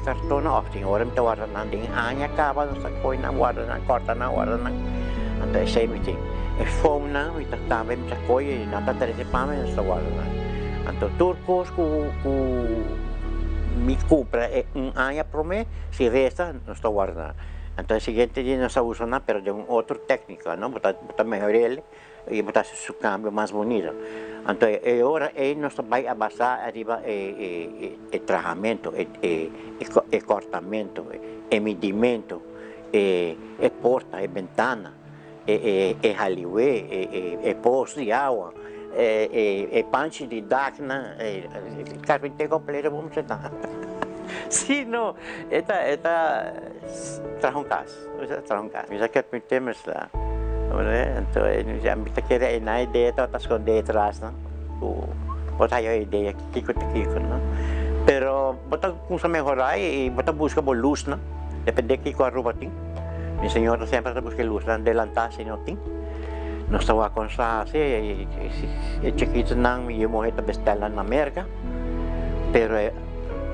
cartão na off, hora me tawar na ding anya acaba sa koi na guarda na corta na guarda na, até sei me tem. É fome não, e tá também me koi na tá treze pame na guarda na. Então turcos me compra año por mes, si resta, no está guardando. Entonces, el siguiente día no se usa nada, pero de otra técnica, ¿no? Está mejor él, y botar su cambio más bonito. Entonces, ahora nos va a basar arriba el tratamiento, el cortamiento, el medimento, el porta, el ventana, el hallway, el poste de agua, el panche de dacna, el carpintero completo, vamos a estar. Sí, no, esta trajo un caso, Mira que carpintero está. Entonces, ya me quiere una idea, todas con detrás, ¿no? Pues hay idea, kiko, ¿no? Pero, bota usa mejorar y bota busca por luz, ¿no? Depende de kiko arruba ting. Mi señora siempre busca luz, ¿no? Delantar, si no ting. No estaba a constar, sí, y chiquito, ¿no? Mi mujer te bestela en América. Pero,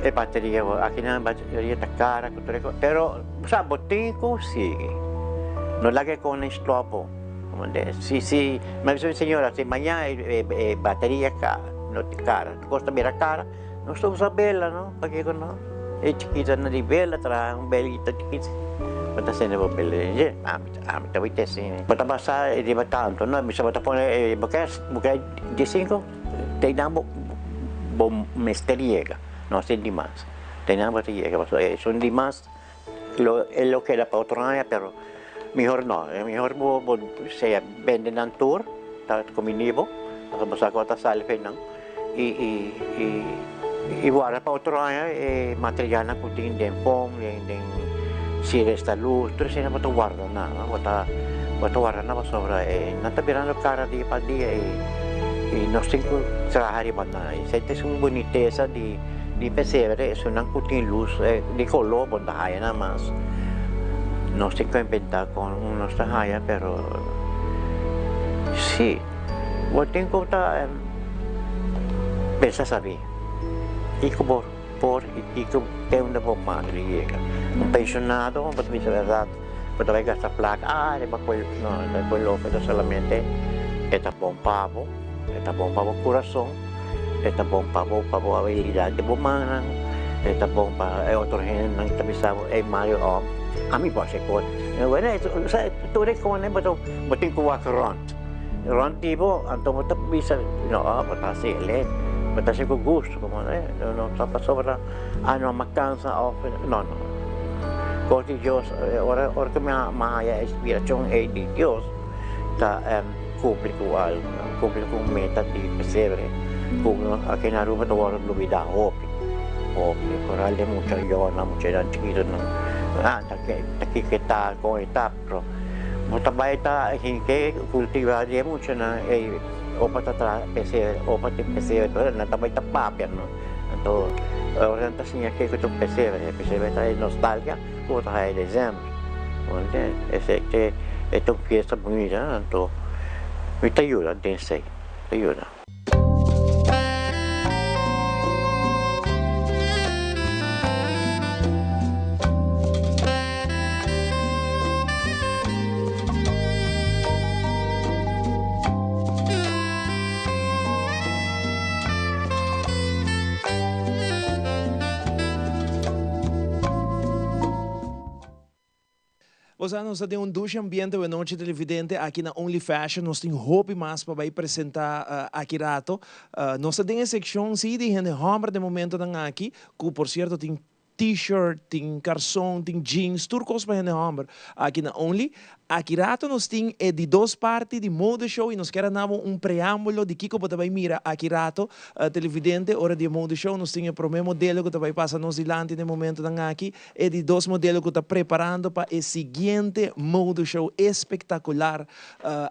la batería, aquí no hay batería de cara, pero, o sea, botico sigue. No la que con el topo. Sí, me dice señora, si mañana batería cara, no te cara, costa mira cara, no se usa vela, ¿no? ¿Para qué no? Es chiquita, no de vela, trae un velito chiquito. Pero se ne va a pelear, te voy a decir. Pero pasa de tanto, ¿no? Me se va a poner, porque 15, te damos mesteriega, no sé de más. Te damos mesteriega, son de más, es lo que era para otro año, pero mejor no, mejor se vende en tour, con mi nivo, vamos a cortar sal y guarda para otro año material que tiene de pom, de si resta luz, todo eso no guarda nada, no guarda nada sobre, no está mirando cara día para día y no sé trabajar para nada. Esta es una boniteza de pesebre, es una que tiene luz de color, pues nada más. No sé qué inventar con unos tajayas, pero sí, yo tengo que pensar saber. Y como que una bomba llega. Un pensionado, pues dice verdad, pues va a gastar placa, después lo que solamente esta bomba corazón, esta bomba habilidad de bomba, esta bomba otro género, no está pensando en Mario. A mí pode ser coisa. Tu reconhece, mas tem que ir ront tipo, então você bisa, não, você assim, ele, você com gosto, como não está sobre não uma cansa, não. Coisa de Deus, ora que minha inspiração é de Deus, tá público algo, público meta de perceber, como aqui na rua do hora do vida hope, coral de muita jona, muita gente que não kita con etap pro mutabay ta hinke cultivar dia mucho na opa ta pese na tabay ta papian no to orientación que tu pese ta nostalgia o ta dezembro onde ese esto fiesta bonita to me te ayuda te ayuda. Nós temos duas ambiente de noite televidente aqui na Only Fashion. Nós temos roupa mais para apresentar aqui rato. Nós temos a secção de gente homem de momento aqui, que por certo tem t-shirt, tem calção, tem jeans, tudo coisa para gente homem aqui na Only. Aqui rato nós temos de duas partes de Mode Show e nós queremos dar preâmbulo de que você vai mirar aqui rato televidente, hora de Mode Show. Nós temos o primeiro modelo que vai passar nos dilante no momento aqui e de dois modelos que está preparando para o seguinte Mode Show espetacular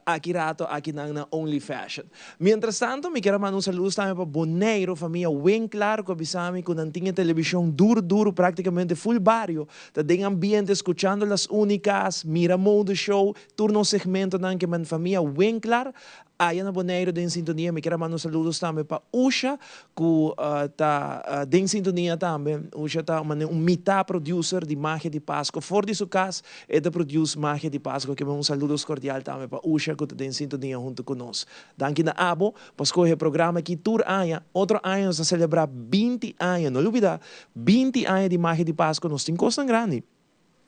aqui rato aqui na Only Fashion. Mientras tanto, me quero mandar saludos também para Boneiro, família Winkler, que avisamos que não tinha televisão duro, praticamente full barrio. Tem ambiente escuchando as únicas, mira Mode Show, turno segmento que minha família Winkler, aí na Boneiro em sintonia. Me quero mandar saludos também para Usha, que está em sintonia também. Usha está mitad producer de Magia de Páscoa. Fora de sua casa, é da produce Magia de Páscoa, que é saludos cordial também para Usha, que está em sintonia junto conosco. Danke na Abo, para escolher o programa aqui, Tour Aia. Outro ano, nós vamos celebrar 20 anos. Não olvidar, 20 anos de Magia de Páscoa, nós temos coisa grande.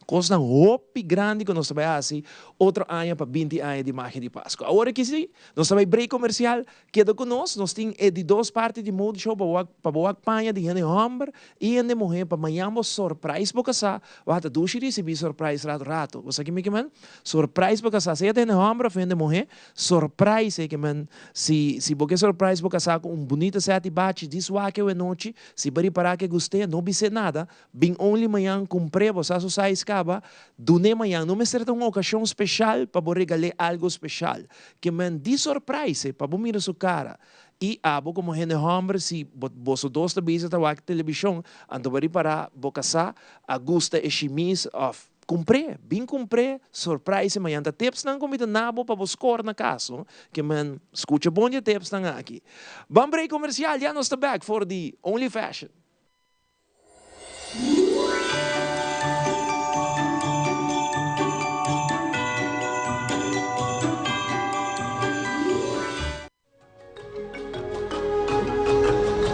Costa hopi grande que nós vai assim, outro ano para 20 anos de magia de Páscoa. Agora que sim, nós vai break comercial, queda conosco, nós temos de duas partes de modo show para boa panha de gente homem e de mulher para amanhã surprise para casar, vai ter duas receber surprise rato. Você que me que man, surprise para casar, se é de homem ou de mulher, surprise é que man, se você surprise para casar com bonita sete bate, diz o que é noite, se bari para que gostei, não bise nada, bem only amanhã comprei, você só sai escapa, dune amanhã, não me será uma ocasião especial para você regalar algo especial, que man, de surprise para você mirar sua cara. E abo como gente homem, se você gosta de ver a televisão, então bari para você casar, a gusta e chimis of comprei, surprise, amanhã tá tips não comida nabo para buscar na casa, que man, escuta bom dia tips não aqui. Vamos break comercial, já nós tá back for the Only Fashion.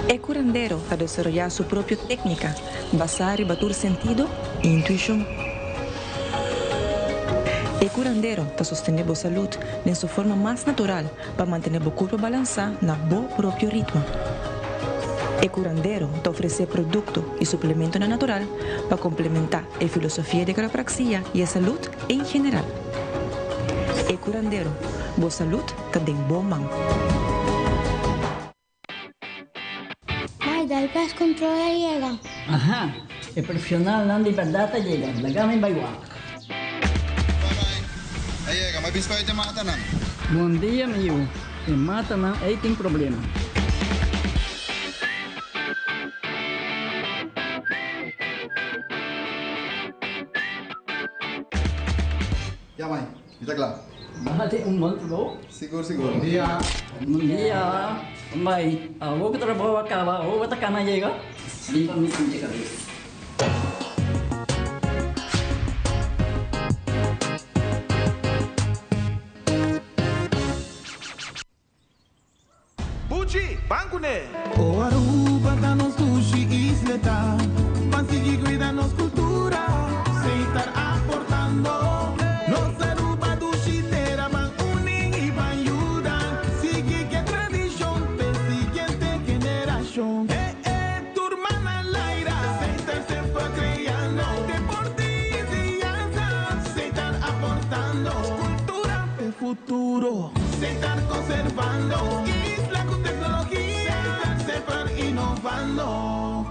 El curandero a desarrollar su propia técnica, basada en batir sentido e intuición. El curandero está sosteniendo la salud de su forma más natural para mantener el cuerpo balanceado en su propio ritmo. El curandero te ofrece productos y suplementos natural para complementar la filosofía de quiropraxia y la salud en general. El curandero, boa salud está de bom mão. Maida, el pez control llega. Ajá, el profesional Nandi Verdata llega, la gama en Baywa. Aí, mas bispo aí te mata não. Bom dia, meu. Te mata não, aí tem problema. Ya, mãe, está claro. Bájate un monstruo. Seguro. Bom dia. Bom dia. Mãe, a boca do trabalho acaba, a outra cana chega. E para mim não chega. Buchi, banco né? O Aruba da nos sushi isleta, Pansigi cuida nos cultura, sem estar aportando. Nos Aruba do Chitera van unen y van ayudar. Sigue que tradición, te siguiente generación. Tu hermana Laira, sem estar se fue creando. Deporte y enseñanza, sem estar aportando. Cultura de futuro, sem estar conservando. Isla con tecnología, se van innovando.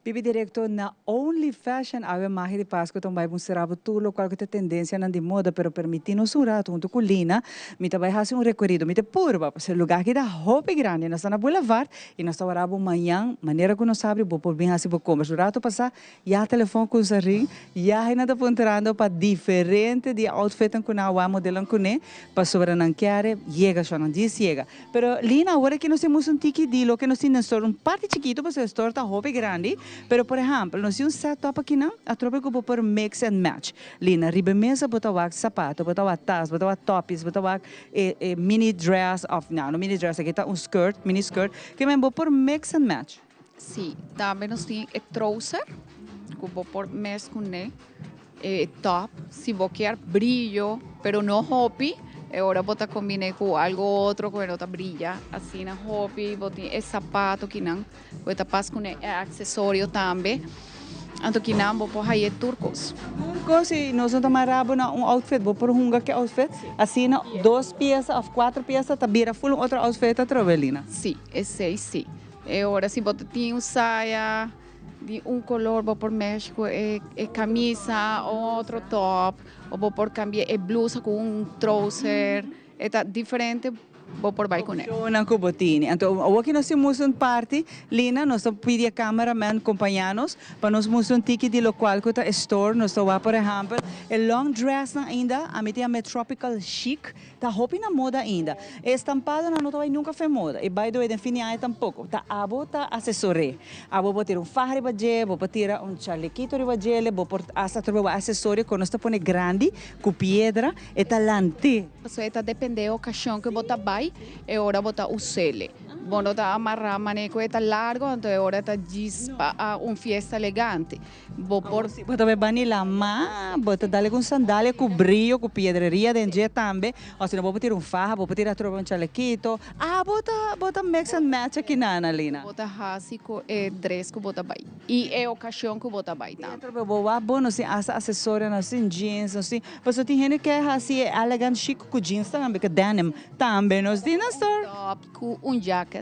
Bibi directo na Only Fashion ave magia de Páscoa também mostrava tudo o qual que tem tendência na de moda, pero permitindo usar junto com Lina, me também faz recorrido, me te purba, para ser lugar que dá roupa grande, nós estamos na Boulevard e nós estamos amanhã, maneira que nós sabe, por bem assim por conversa, rato passar, já telefone com o ring, já ainda está apontando para diferente de outfit que nós modelo com né, para sobre não querer, chega só não diz chega. Pero Lina, agora que nós temos tiki dilo que nós temos um parte chiquito para ser store tá roupa grande. Pero, por exemplo, nós temos um setup aqui, não? A tropa que por mix and match. Lina, riba mesa, botar sapato, botar tas, botar tops, botar mini dress, não mini dress, aqui tá skirt, mini skirt, que mesmo por mix and match. Sim, também nós temos trouser, que vou por mix com top, se você quer brilho, pero não hopi. Agora você combina com algo outro que não brilha, assim na hopi, você sapato que não, você passa com acessório também. Então que não, você aí turcos. Turcos e nós não amarramos na outfit, vou por hunga que outfit, assim na 2 peças ou 4 peças, tá vira full outro outfit a Trovelina. Sim, esse sim. Agora se você tem saia de color, vou por México, camisa, outro top, ou vou por cambiar blusa com trouser, está diferente vou por vai com ele. Não com botini. Então, o que nós temos um party, Lina, nós pedimos a cameraman acompanhar-nos para nós mostrar um ticket de local que está store, nós estamos, por exemplo, o long dress ainda, a mim tem a tropical chic, está roupa na moda ainda. Estampado não vai nunca foi moda. E by the way, definiai tampouco. Tá abo tá assessore. Abo vou ter um farre baje, vou ter um chalequito de baje, vou por asa trobe acessório quando está pone grande, com pedra, e talante. Isso está depende da ocasião que bota vai, e hora bota usele. Bueno, tá amarrar maneco está largo, então agora está diz para fiesta elegante. Vou por bota bebani lama, bota dale com sandália, com brilho, com pedreria dentro também. Ou seja, vou ter um farra, vou ter a tropa um chalequito. Bota mix and match aqui na Lina. Bota hasi com dress que bota vai. E é ocasião que bota vai também. Tropa boa, bom, assim, essa acessória, assim, jeans, assim. Você tem gente que é assim, elegant, chic com jeans também, que denim também, nós tem na store. Top com jacket.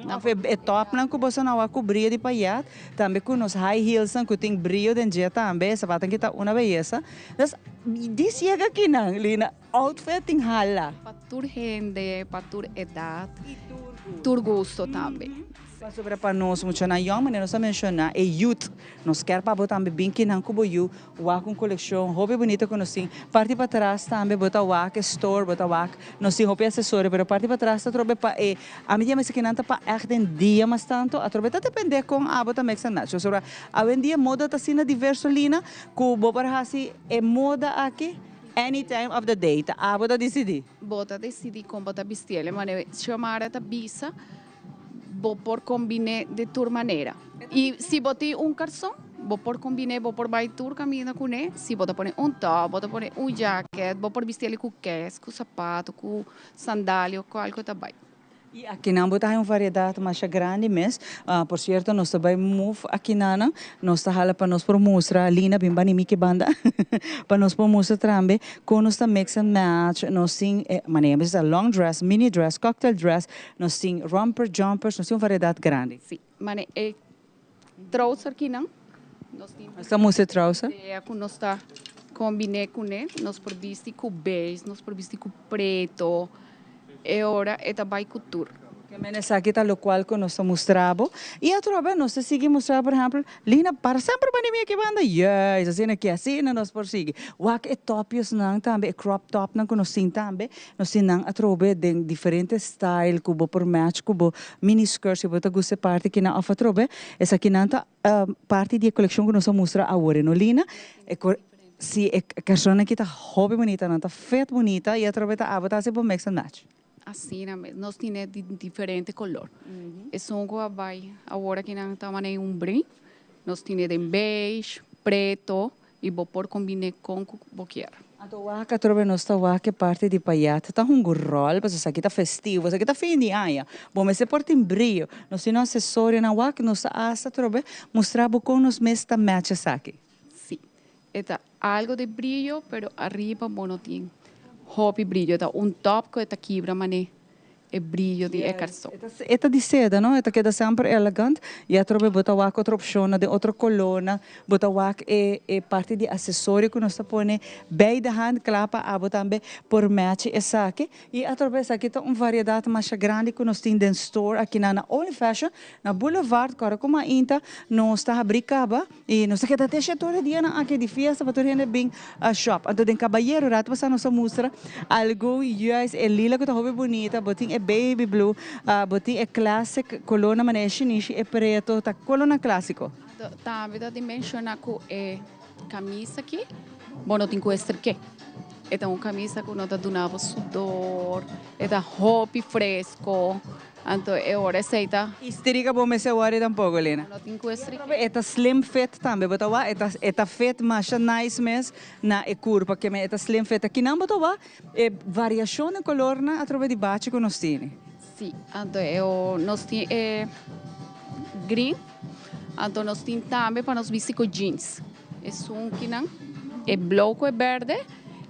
Não foi top, não que você não vai cobrir de paiat, também com os high heels, que tem brilho dentro de também, sapato que tá uma beleza. Mas chega aqui na Lina, outfit tem hala. Para tur gente, para tur edad, tur gosto também. Sobre para nós, muito na young, mas nós mencionar é youth. Nós quer para botar também bem que não como you, o com coleção, roupa bonita que nós tem. Parte para trás também botar o store, botar o nós tem roupa acessório, mas parte para trás trobe para a medida mais que não tá para echt em dia mas tanto, a trobe tá depender com a botar mix and match. Sobre a vendia moda tá sendo diverso Lina, com bobar assim é moda aqui. Any time of the day, tá a botar decidir. Bota decidir como botar vestir, mas chamar a bisa. Vou por combinar de tour maneira. E se botei um calção, vou por combinar, vou por vai tour caminhar com ele. Se vou pôr um top, vou pôr um jacket, vou por vestir ele com queijo, com sapato, com sandália, com algo também. E aqui não botar uma variedade mais grande, mas por certo nós também move aqui não, nós está hala para nós por mostrar Lina bem bani que banda para nós por mostrar também com nós tá mix and match, nós tem maneira long dress, mini dress, cocktail dress, nós tem romper jumpers, nós tem uma variedade grande. Sim, mas é trouser aqui não, nós tem. Essa música trouser? É com nós tá combinar com ele, nós por vestir com beige, nós por vestir com preto. E ora é também cultura. Que menos aqui está o qual que nós mostramos. E a outra vez nós seguimos mostrando, por exemplo, Lina, para sempre para mim que banda, yes, assim nós por seguir. O que é topios não também, crop top não que nós temos também, nós temos a trobe de diferentes styles, cubo por match, cubo mini skirts, que bota gusta parte que não ofa trobe, essa aqui não tá parte da coleção que nós mostramos agora, não Lina? Se a canção aqui está hobby bonita, não está feita bonita, e a trobe está a botar sempre mix and match. Assim, nós temos de diferente color. É um que vai agora que nós estamos em brim, nós temos de beige, preto e vou por combinar com o que quer. Então, a trobe nós está que parte de paiata, está um rol, mas isso aqui está festivo, isso aqui está fim de ano. Bom, mas se porta em brilho, nós temos acessório na que nós essa trobe mostrar com nós mesmo match aqui. Sim, é algo de brilho, pero arriba não tem. Roupa brilho, um top que está quebra, mas é brilho de calção. Esta de seda, não? Esta queda sempre elegante. E a trobe bota outra opção de outra coluna, bota é parte de acessório que nós põe bem da hand clapa, a botar também por match essa aqui. E a trobe essa aqui tem uma variedade mais grande que nós temos dentro store aqui na Only Fashion, na Boulevard, cara como ainda nós está abricaba e nós está até cheio dia na aqui de fiesta para ter bem a shop. Então tem cabalheiro rato para nós mostra algo yes é lila que tá roupa bonita, botin é baby blue, botin é classic, coluna mané chinichi é preto, tá coluna clássico. Tá, vida de mencionar que é camisa aqui, bom não tem com extra que. É uma camisa que não tá donava sudor, é da roupa fresco. Então, é hora aceita. Histérica bom me se wari tampouco, Lena. Não tem com extra. Eta slim fit também, botawa eta fit mas nice mes na e curva que me eta slim fit aqui não botawa é variação de color na através de baixo que nós temos. Sim, então nós temos green, então nós temos também para nós vestir com jeans. É um que não é branco e verde,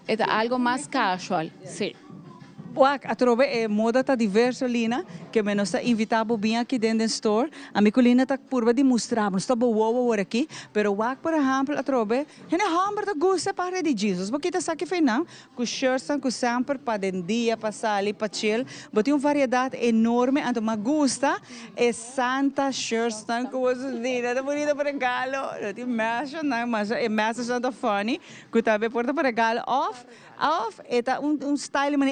é algo mais casual, sim. Wak, atrobe moda tá diverso lina, que me nos invitado bem aqui dentro do store. A minha colina tá purba de mostrar, nós tá boa aqui, pero wak, por exemplo, atrobe, hena hamburger tá gosta para de Jesus, porque tá aqui feinão, com shirts, com samper para dia, para sali, para chill, botem uma variedade enorme, então me gusta é Santa shirts, tan coisas lindas, tá bonita para regalo, tem mecha, não, mas é mecha já tá funny, que também porta para regalo off, eta style man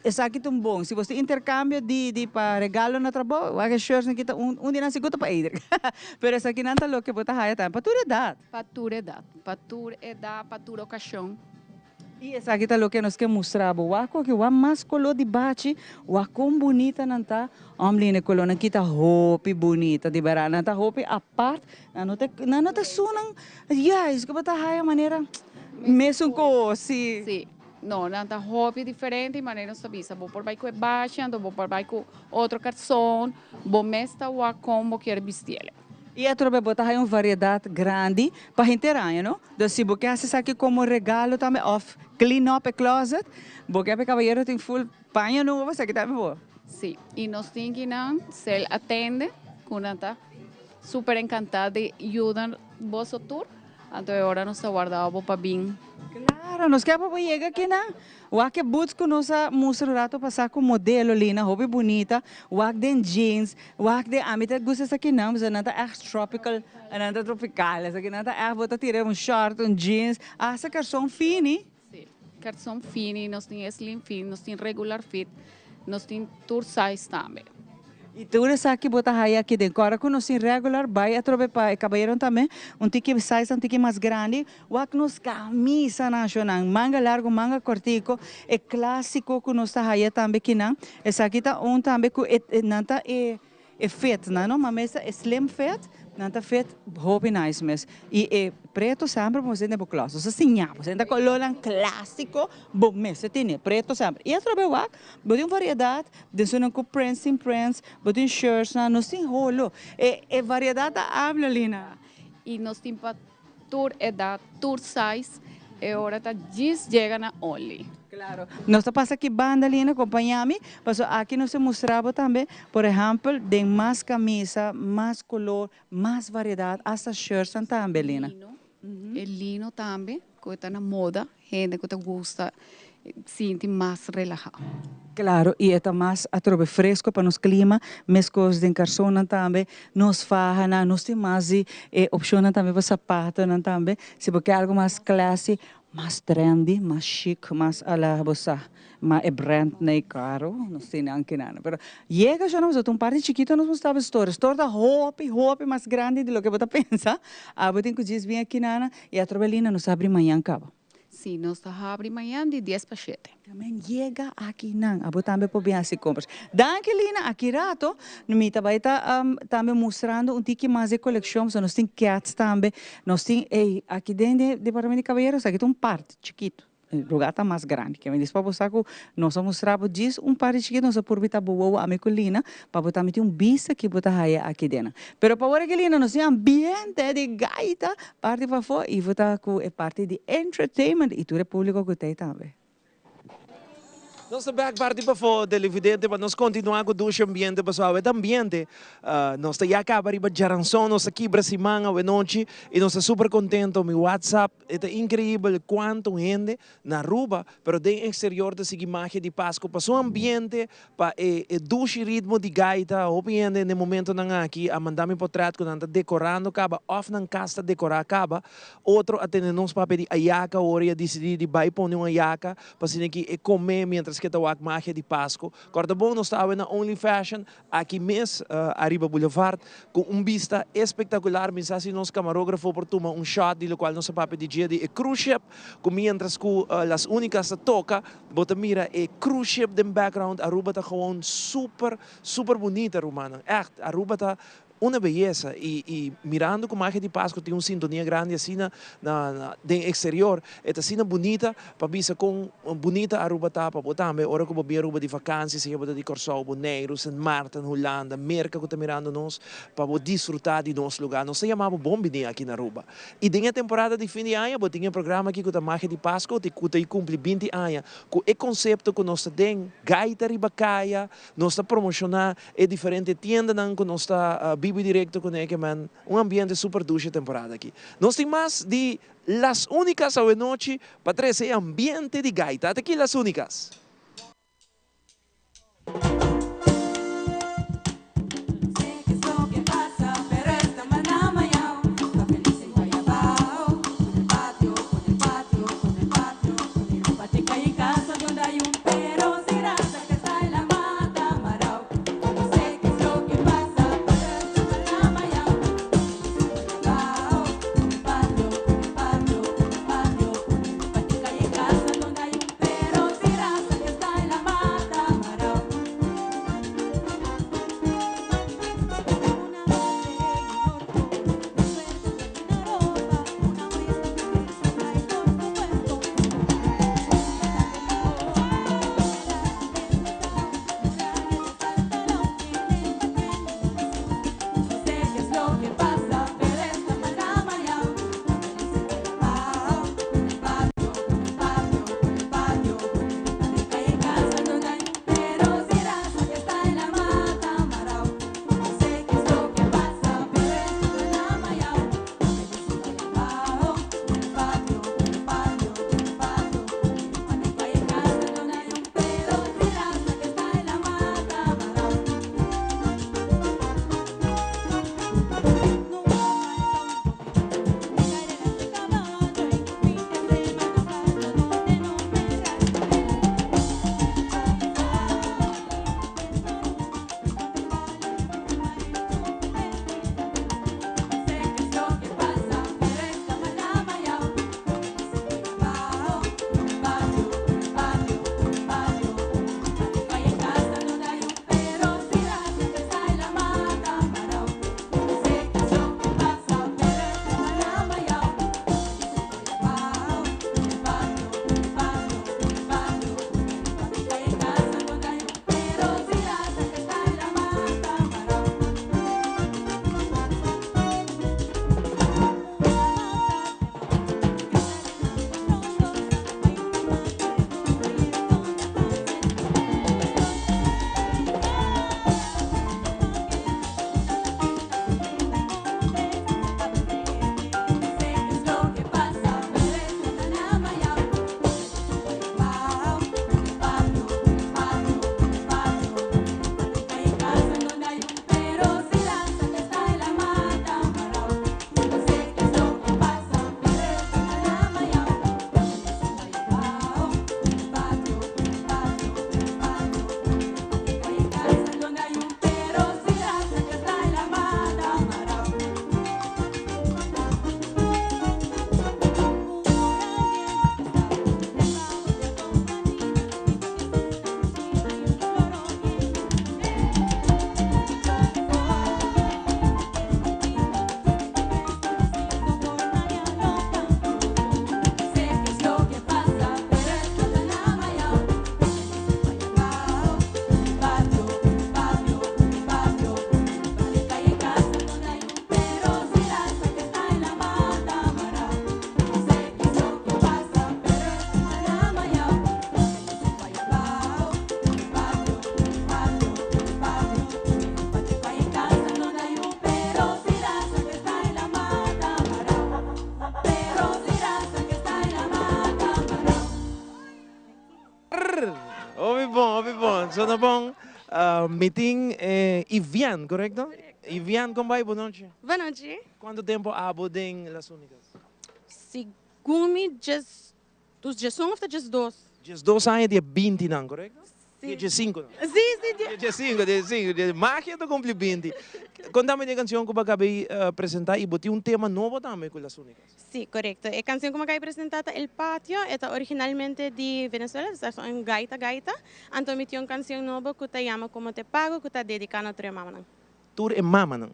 essa aqui tão bom. Se você intercâmbio de para regalo na trabalho, vai que shirts na kita dia na segunda para ir. Pero essa aqui não tá louca, bota raia tá. Patura edad, patura ocasião. E essa aqui tá louca nós que mostrar, o que o mais color de bate, o com bonita não tá. Omline colona kita hopi bonita de verão, não tá hopi a parte, não tá sunang. Yes, que bota raia maneira mesmo com Sim. Não, não tá hobby diferente, mas não sabia. Vou por baixo é baixa, vou por baixo outro calção, vou mestra o como quer vestir. E a tropa botar aí uma variedade grande para interar, não? Então, se você acha aqui como regalo também, off, clean up a closet, porque a cavalheiro tem full panho novo, isso aqui também boa. Sim, e nós temos que não, se ele atende, quando está super encantada de ajudar você tour, então agora nós guardamos para bem. Claro, nós queremos chegar aqui, né? O que boots que nós mostramos passar com modelo ali, na roupa bonita, o que tem jeans, o que tem a mitad gosta isso aqui não, mas não é tropical, não é tropical, isso aqui não é botar tirar short, jeans, essa calção fini. Sim, calção fini, nós temos slim fit, nós temos regular fit, nós temos tour size também. E tudo isso aqui botar aí aqui dentro. Agora que nós regular, vai a tropa para cabalheiro também, tique size, tique mais grande, o que nos camisa nacional, manga largo, manga cortico, é clássico que nós tá aí também que não. Essa aqui tá também que não tá é fit, não, mas é slim fit. Não está feito, hobby nice mesmo. E preto sempre, você tem classe. Você tinha, você tem color clássico, bom mesmo, você tem preto sempre. E a tropa lá, tem variedade, tem com prints, tem shirts, nós tem rolo. É variedade da habla, Lina. E nós temos para tour edad, tour size, e agora tá jeans chega na only. Claro. Nós passa aqui banda ali na companhia-me, mas aqui nós mostrava também, por exemplo, tem mais camisa, mais color, mais variedade, até shirts também, Lina. Lino também, que está na moda, gente que gosta, sente mais relajado. Claro, e é mais atrobe fresco para nos clima, mescos de carçona também, nos farra, nós temos mais opções também para sapato também, se você quer algo mais classe, mais trendy, mais chic, mais ala bossa, mais brand nem caro, não sei nem que nada. Pero chega já nós um par de chiquito nós mostrava store da hope mais grande de lo que você pensa. Ah, você tem que dizer bem aqui nana e a trobelina nos abre amanhã cabo. Sim, nós abrimos amanhã de 10 para 7. Também chega aqui não, abo também por bem assim compras. Danke Lina, aqui rato, no mita vai também mostrando tique mais de coleção, nós tem cats também, nós tem aqui dentro do departamento de cavalheiros, aqui tem um parte chiquito. Lugar está mais grande, que me diz para você que nós mostramos diz par de chiquito, nós aproveitar boa a mecolina para botar meter vista que botar aí aqui dentro. Pero para agora que Lina nós tem ambiente de gaita, parte para fora e botar com parte de entertainment e tudo público que tem também. Nós back parte para fora televidente, para nós continuar com o ambiente pessoal. É ambiente, nós já acaba de Jaranson, nós aqui Brasimanga, a noite, e nós estamos super contentos. Meu WhatsApp é incrível quanto gente na rua, mas no exterior da imagem de Páscoa, para o ambiente, para o ritmo de gaita, obviamente no momento aqui, a mandar-me portrait, quando está decorando, acaba, off na casa decorar, acaba, outro atendendo nos papéis de ayaca, hora decidir de vai pôr uma ayaca, para se que comer, mientras que a magia de Páscoa. Corta bom, nós estávamos na Only Fashion, aqui mesmo, Arriba Boulevard, com vista espetacular, mas assim, nosso camarógrafo por tomar shot, de qual nosso papel de dia de cruise ship, com mientras que as únicas que toca, bota mira, cruise ship de background, Aruba está gewoon super bonita, Romana. Echt, Aruba está una belleza y mirando como Magia de Pascua tiene una sintonía grande así de exterior, esta así bonita, para visa con bonita Aruba tapa, también ahora como bien Aruba de vacancias, se lleva de Corsau, Bonaire, San Martin, Holanda, Merca que está mirando nos, para disfrutar de nos lugar, nos se llamaba Bombini aqui na Aruba. E na temporada de fim de ano, eu tinha um programa aqui com a Magia de Pascua, que cumpre 20 anos, com o conceito que nós temos, gaita ribacaia, nós está promocionando e diferente tienda que nós está vivo direto com ele, man, um ambiente super duche temporada aqui. Nós temos mais de Las Únicas hoje noite para trazer esse ambiente de gaita. Até aqui Las Únicas. Sono bom. Meeting Ivian, correcto? Ivian, como vai? Boa noite. Boa noite. Quanto tempo há em Las Únicas? Segundo dos dias 1 até dias 2. Dias 2 anos, dia 20, não, correcto? Sim. Dia 5, não? Sim. Dia 5, dia 5. Dia magia do cumpre 20. Contame a canção que eu acabei de apresentar e botei tema novo também com Las Únicas. Sí, correcto. La canción como acá presentada, El Patio, está originalmente de Venezuela, es en gaita. Entonces metió una canción nueva que se llama Como Te Pago, que está dedicada a tu mamá. Tu mamá, não?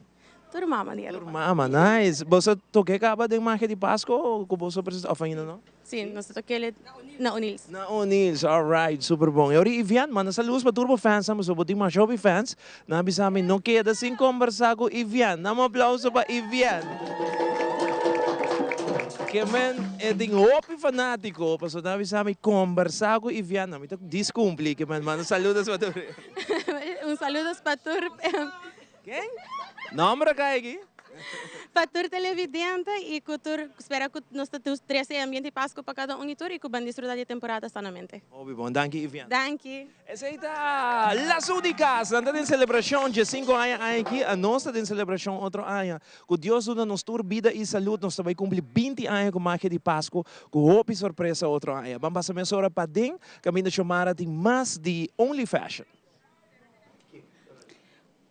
Tur mama di Mama, nice. Você toquei acaba de marca de Páscoa ou com você precisa ainda não? Sim, nós toquei na Unils. Na Unils, alright, super bom. E Ivian, manda saludos para Turbo Fans, mas eu uma Shopee Fans. Na bisami não queda sem conversar com Ivian. Dá um aplauso para Ivian. Que men é de hopi fanático, para na bisami conversar com Ivian. Não, me descumpli, que men manda saludos para Turbo. Saludo para Tur. Quem? Número cai aqui. Para Tur televidente e que Tur espera que nós tenhamos 13 ambiente Páscoa para cada Tur e que van disfrutar de temporada sanamente. Óbvio, bom, danke Ivian. Danke. Essa aí tá Las Únicas, anda em celebração de 5 anos aqui, a nossa tem celebração outro ano. Que Deus nos tur vida e saúde, nós também cumprir 20 anos com marca de Páscoa, com hope surpresa outro ano. Vamos passar a hora para dentro, caminho de chamar de mais de Only Fashion.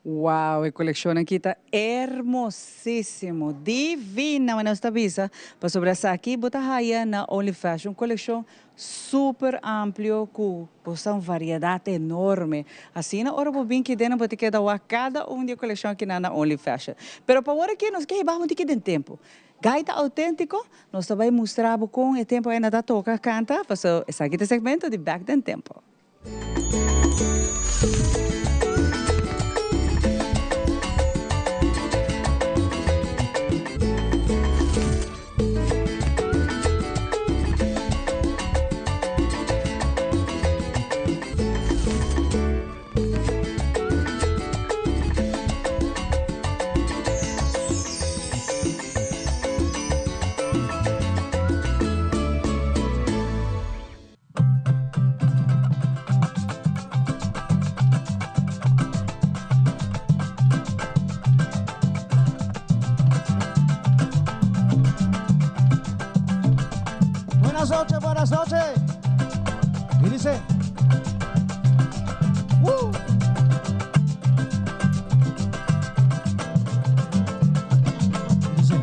Uau, a coleção aqui está hermosíssimo, divina, mas nós avisa para sobre essa aqui, bota raia na Only Fashion, coleção super amplo, com uma variedade enorme. Assim, na hora bem que dentro pode quedar cada de coleção aqui na Only Fashion. Pero para agora aqui nós queremos que tem tempo. Gaita autêntico, nós também mostramos com o tempo ainda da toca canta, para esse aqui é segmento de Back Then Tempo. Buenas noches. Y dice, dice,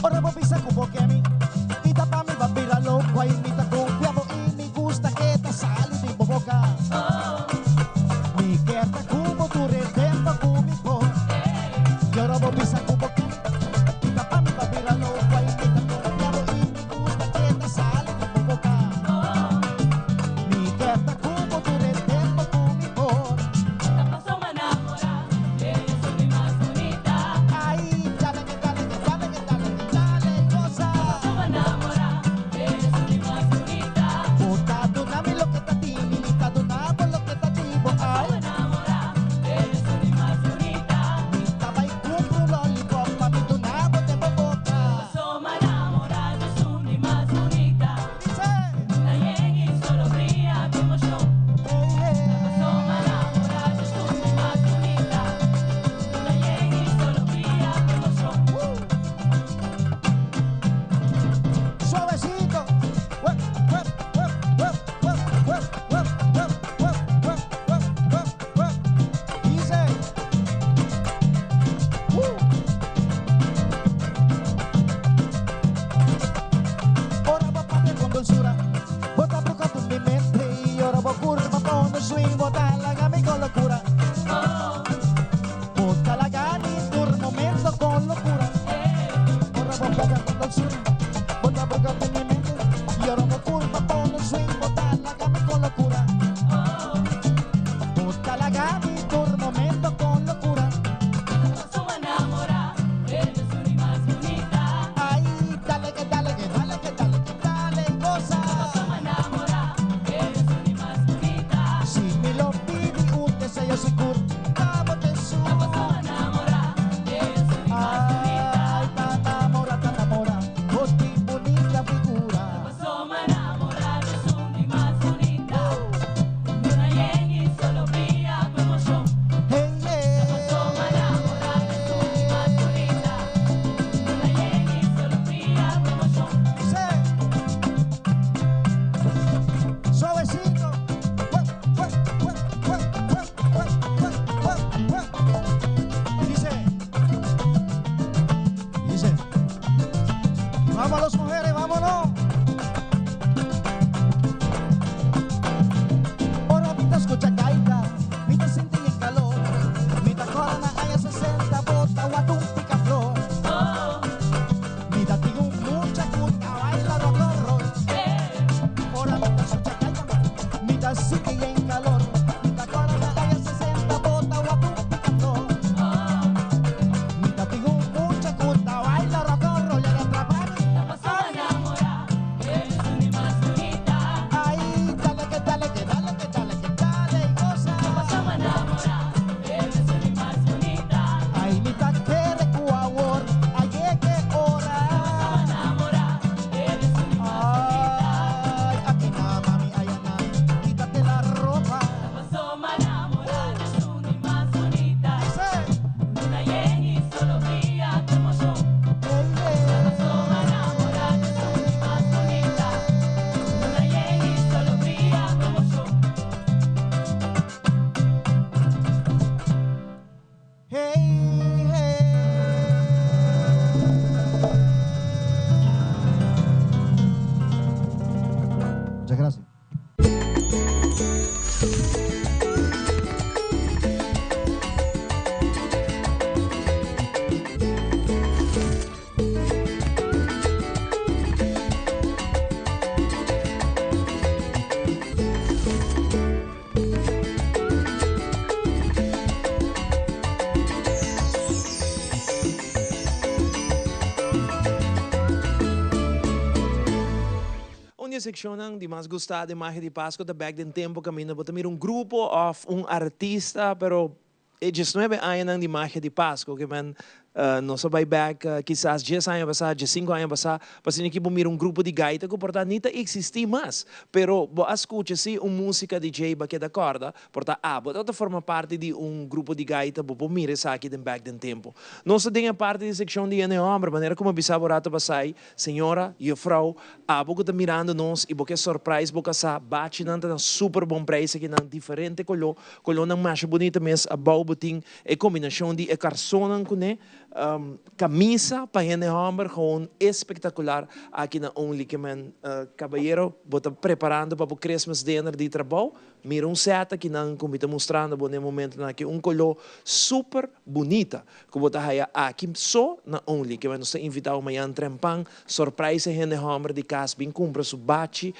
ora vou pisar com boquemi, e tá pra me babira louco, aí me tá com cuiabo e me gusta que tá sali de boca. Me quer tá como tu retempa comigo, e ora vou pisar com boquemi, e tá pra me babira louco, aí me tá com cuiabo e me gusta que tá sali de boca. Me quer tá como tu retempa comigo. Pasó a enamorar, ella es una más bonita. Ay, dale, goza. Pasó a enamorar, ella es una más bonita. Bota donami lo que tá timita, donabo lo que tá tibo. Ay, Pasó a enamorar, ella es una más bonita. mita vai compro lollipop, mami donabo te boboca. Pasó a enamorar, es una más bonita. Dice, La llega y solo brilla como yo. hey, Pasó a enamorar, es una más bonita. La llega y solo brilla como yo. Suavecito. Dice, ora vou bater con dulzura, bota boca tu mi mente y ora vou curva con el swing, bota la gami con locura. Bota la gani tu momento con locura. Ora vou bater con dulzura, bota boca tu mi mente y ora vou curva con el swing, bota la gami con locura. Bota la gani tu momento con locura. Pasó a enamorar, ella es una más bonita. Ay, dale, que dale, que dale, que dale, que dale, goza. Pasó a enamorar, ella es una más bonita. Si me lo Muchas gracias. Onde seccionam de mais gostar de imagen de Páscoa, da back den tempo caminho, botar um grupo of artista, pero eles não é ainda de imagen de Páscoa, que man não só vai back, quizás 10 anos passar, 5 anos passar, para ser que mira grupo de gaita que portanto não existe mais, pero bo escuta se música DJ ba que da corda, portanto bota forma parte de grupo de gaita, bo mira essa aqui den back den tempo. Nós tem a parte de secção de homem, maneira como bisabo rato passai, senhora e frau, bo tá mirando nós e bo que surprise bo sa bate nanta super bom preço que não diferente color não mais bonita mas a bau botin é combinação de carsonan com né camisa para gente homem gewoon espetacular aqui na Only que man caballero bota preparando para o Christmas dinner de trabalho mira set que não como está mostrando no momento na que color super bonita que bota aqui só na Only que man nos invita amanhã trempang surprise gente homem de casa bem compra su bate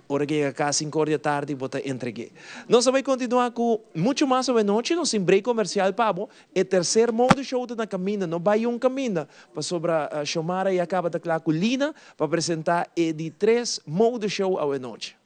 hora que a casa 5 da tarde bota entregue nós vamos continuar com muito mais sobre noite nós em break comercial pabo e terceiro modo show na caminho não vai caminho para sobre a Xomara e acaba da colina para apresentar de 3 modo show à noite.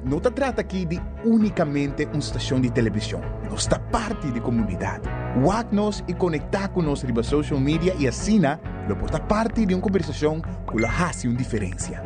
Não se trata aqui de unicamente uma estação de televisão. Nós está parte da comunidade. Wag-nos e conectar com nós riba social media e assim, lo porta parte de uma conversação que lo hace uma diferença.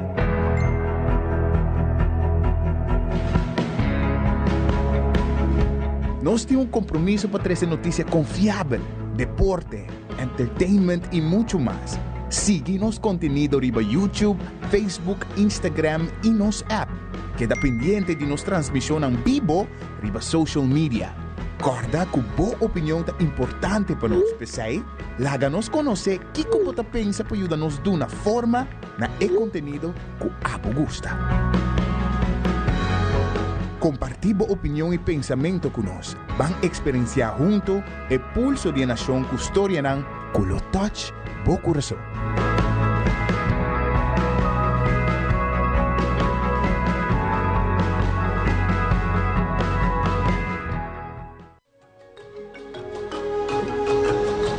Nós temos um compromisso para trazer notícia confiável, deporte, entertainment e muito mais. Siga nosso conteúdo riba YouTube, Facebook, Instagram e nosso app. Queda pendiente de nossa transmissão em vivo riba social media. Corda que boa opinião é importante para nós, pessoal. Laga-nos conhecer o que você pensa para ajudar-nos de uma forma na conteúdo que abo gusta. Compartir boa opinião e pensamento conosco. Vão experienciar junto o pulso de nação que história não, que lo touch boa coração.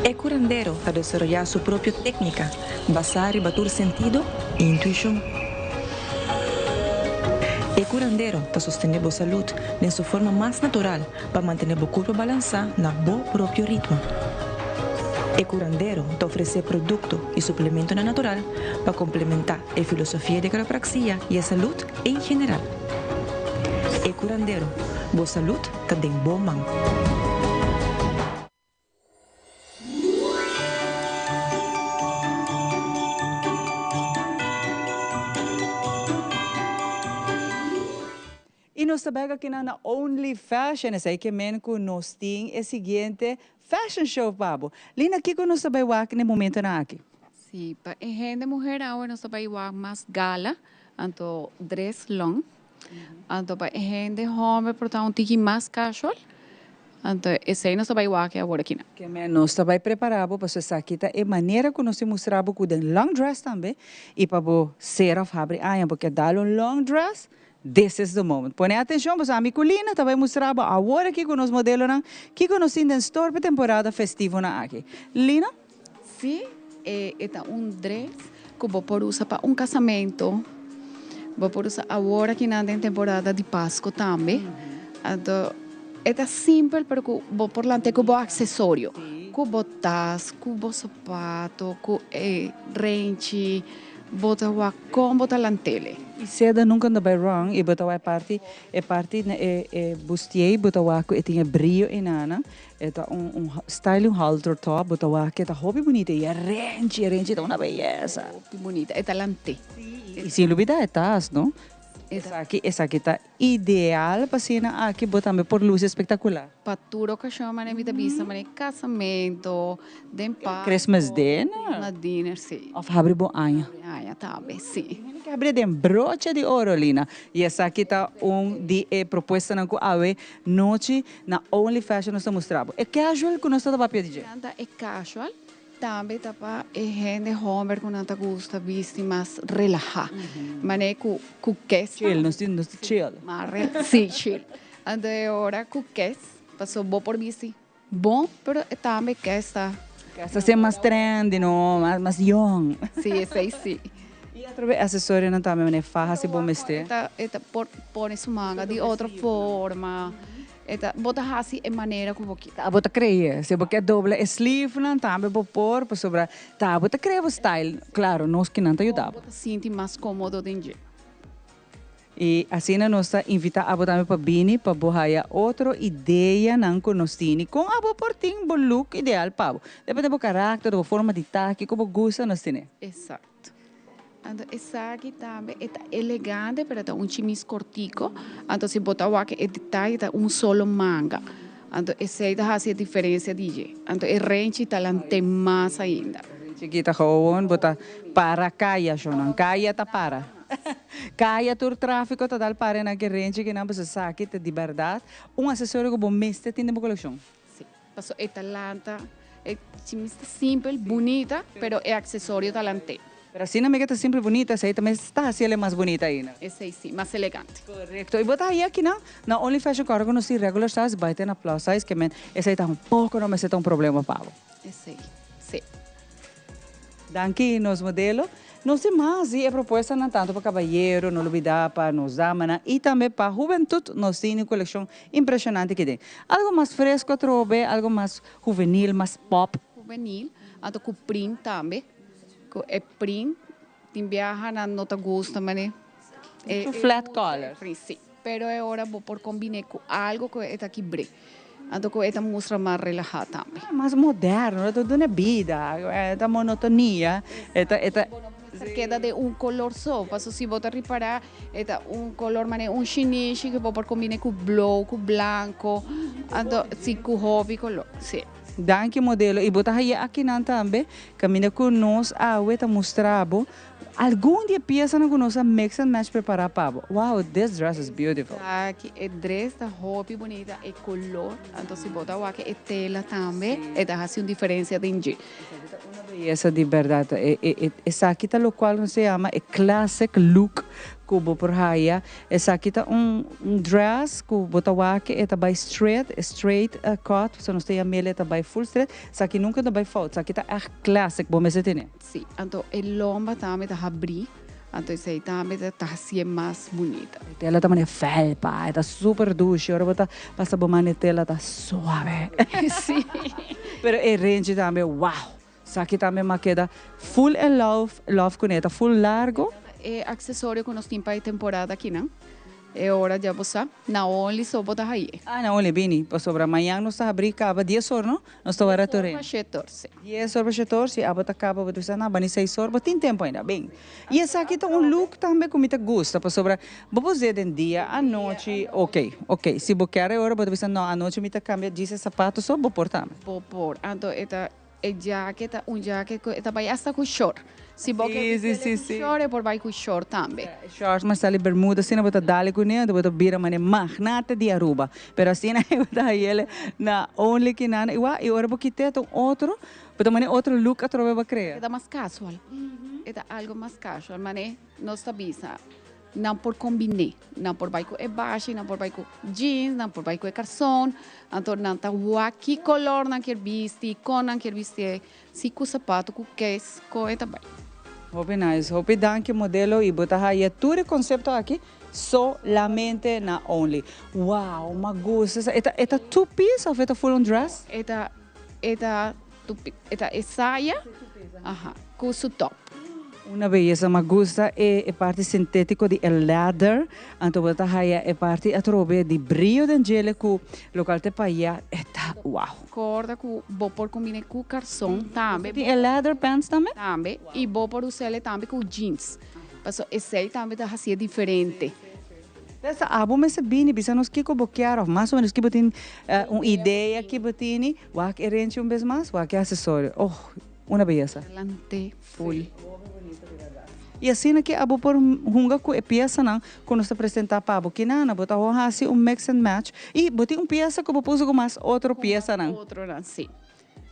El curandero a desarrollar su propia técnica, basada en batur sentido e intuición. El curandero está sosteniendo salud en su forma más natural para mantener el cuerpo balanceado en su propio ritmo. El curandero te ofrece productos y suplementos natural para complementar la filosofía de quiropraxia y la salud en general. El curandero, boa salud, está de bom mão. E nós sabemos que na Only Fashion, é aí que nós temos o seguinte fashion show, Pabo. Lina, aqui que nós sabemos que no momento na aqui. Sí, para gente mujer ahora nós sabemos mais gala, anto dress long, anto para gente homem portanto um tiki mais casual, Então, esse aí nós vai aqui agora aqui. Que nós estamos preparados para essa aqui e maneira que nós mostramos com o long dress também e para o ser of abre porque dar um long dress. This is the moment. Põe atenção, você a Miculina também mostrar agora aqui com os modelos que conhecem em store para temporada festiva na aqui. Lina? Sim, é dress que vou por usar para casamento. Vou por usar agora aqui na temporada de Páscoa também. Então, é simples, mas vou por lá com acessório. Com botas, com sapato, com rente, bota com lantele. E seda nunca não vai wrong, e bota a parte bustier, bota e tinha brilho em nana, é style halter top, bota que tá hobby bonita e a rente tá uma beleza. Bonita, é talante. E sem dúvida é tas, não? Essa aqui tá ideal para ser aqui botando por luz espetacular. Para tudo que chama na minha vista, casamento, Christmas dinner. Na dinner, sim. Of abre bom anha. Anha também, sim. Que abre de broche de ouro, Lina. E essa aqui tá de proposta na ave noite na Only Fashion nós mostramos. É casual que nós estamos para pedir. É casual. Também tá para gente homem que não gosta vestir mais relajado. Mas com que chill, nós temos chill. Sim, chill. Agora com que passou bom por vestir. Bom, mas também que está. Essa ser mais trendy, não, mais young. Sim, sim. E outro acessório não também é farra se bom vestir. Põe sua manga de outra forma. Bota assim é maneira como que bota creia se porque doble sleeve não também pôr para sobrar bota creia o style claro nós que não te ajudava bota sentir mais cômodo dentro e assim nós invita a botar para bini para borrar outra ideia não que nós temos com a portinho bom look ideal para depende do caráter da forma de taque como gosta nós temos exato. Essa aqui também é elegante, mas é chimis cortico. Então, se botar aqui, é detalhe, é solo manga. Então, essa aí faz a diferença de então, é rente talante mais ainda. Chiquita, gewoon, bota para caia, Jonan. Caia tá para. Caia tur tráfico, tá dal para na que rente que não precisa saque, de verdade. Acessório que bom mestre tem na coleção. Sim. Passou é talanta, é chimis simples, bonita, mas é acessório talante. Pero assim não me está sempre bonita, essa aí também está assim, ela é mais bonita ainda. Essa aí sim, mais elegante. Correto. E botar aí aqui na Only Fashion que agora não se regular size, vai ter na plus size, que essa aí está pouco, não me ser um problema para ela. Essa aí, sim. Danke, nos modelo. Não sei mais, e é proposta não tanto para cavalheiro, não olvidar para nos damas, e também para a juventude, nós temos uma coleção impressionante que tem. Algo mais fresco, trobe, algo mais juvenil, mais pop. Juvenil, até com print também. É print, tem viaja na nota gosta, mas é flat color. Sim, pero agora vou por combinar com algo que é aqui bre. Então que é mostra mais relajada também. Mais moderno, é tudo na vida, é da monotonia, queda de color só, passo se botar reparar, é color mas chinês que vou por combinar com blue, com branco, então se com hobby color, sim. Danke modelo e botar aí aqui não também caminha com nós a ueta mostrabo algum dia peça na conosco mix and match preparar para wow this dress is beautiful aqui é dress da roupa bonita é color então se botar aqui é tela também é dá assim uma diferença dentro uma beleza de verdade essa aqui tá o qual se chama é classic look kubo por haya essa aqui tá dress que bota aqui é by straight cut se não tem a mele tá by full straight essa aqui nunca tá by fold essa aqui tá classic bom mas tem sim então é lomba também tá abrir então isso aí também tá assim mais bonita ela também é felpa tá super duche agora bota passa bom mas ela tá suave sim pero é range também wow essa aqui também maqueda full love com ela full largo é acessório que nós temos para a temporada aqui, não? É hora de você. Na Only só botar aí. Na Only, bini. Sobre amanhã nós estamos abrindo caba 10 horas, não? Nós estamos a retornar. 10 horas, 14, a bota caba, bota você na bani 6 horas, tem tempo ainda, bem. E essa aqui tem look também que me gosta, para sobre, vou fazer de dia, à noite, ok. Se você quer agora, bota você, não, à noite me cambia 10 sapatos, só vou pôr também. Vou pôr, então, jacket, un jacket que está para hasta con short. Si vos querés short, é por vai com short também. Shorts, mas ali bermuda, assim, bota dali com ele, bota bira, mas magnate de Aruba. Pero assim, bota ele na only que nana. E agora porque tem outro, bota mas outro look a trova criar. É mais casual. É algo mais casual, mas não está bisa. Não por combinar, não por vai com baixo, não por vai com jeans, não por vai com calção, então não tá que color não quer vestir, com não quer vestir, se com sapato, com case, com é também. Hope nice. Hope danke modelo e botar aí tudo conceito aqui solamente na only. Wow, me gusta. Eta two piece ou eta full on dress? Eta saia, com su top. Uma beleza, me gusta é parte sintético de leather, então botar aí é parte a trobe de brilho de gelo com local te paia, eta wow. Corda com vou por combinar com calção também. Tem leather pants também? Também e vou por usar ele também com jeans. Passo esse também tá assim diferente. Essa abo me se bini bisa nos kiko boquear of mais ou menos que botin uma ideia que botini, wa que rente vez mais, wa que acessório. Oh, uma beleza. Lante full. E assim que abo por hunga com a peça não, quando se apresentar para abo que não, bota assim mix and match e boti peça que pus com mais outra peça não. Outro não, sim.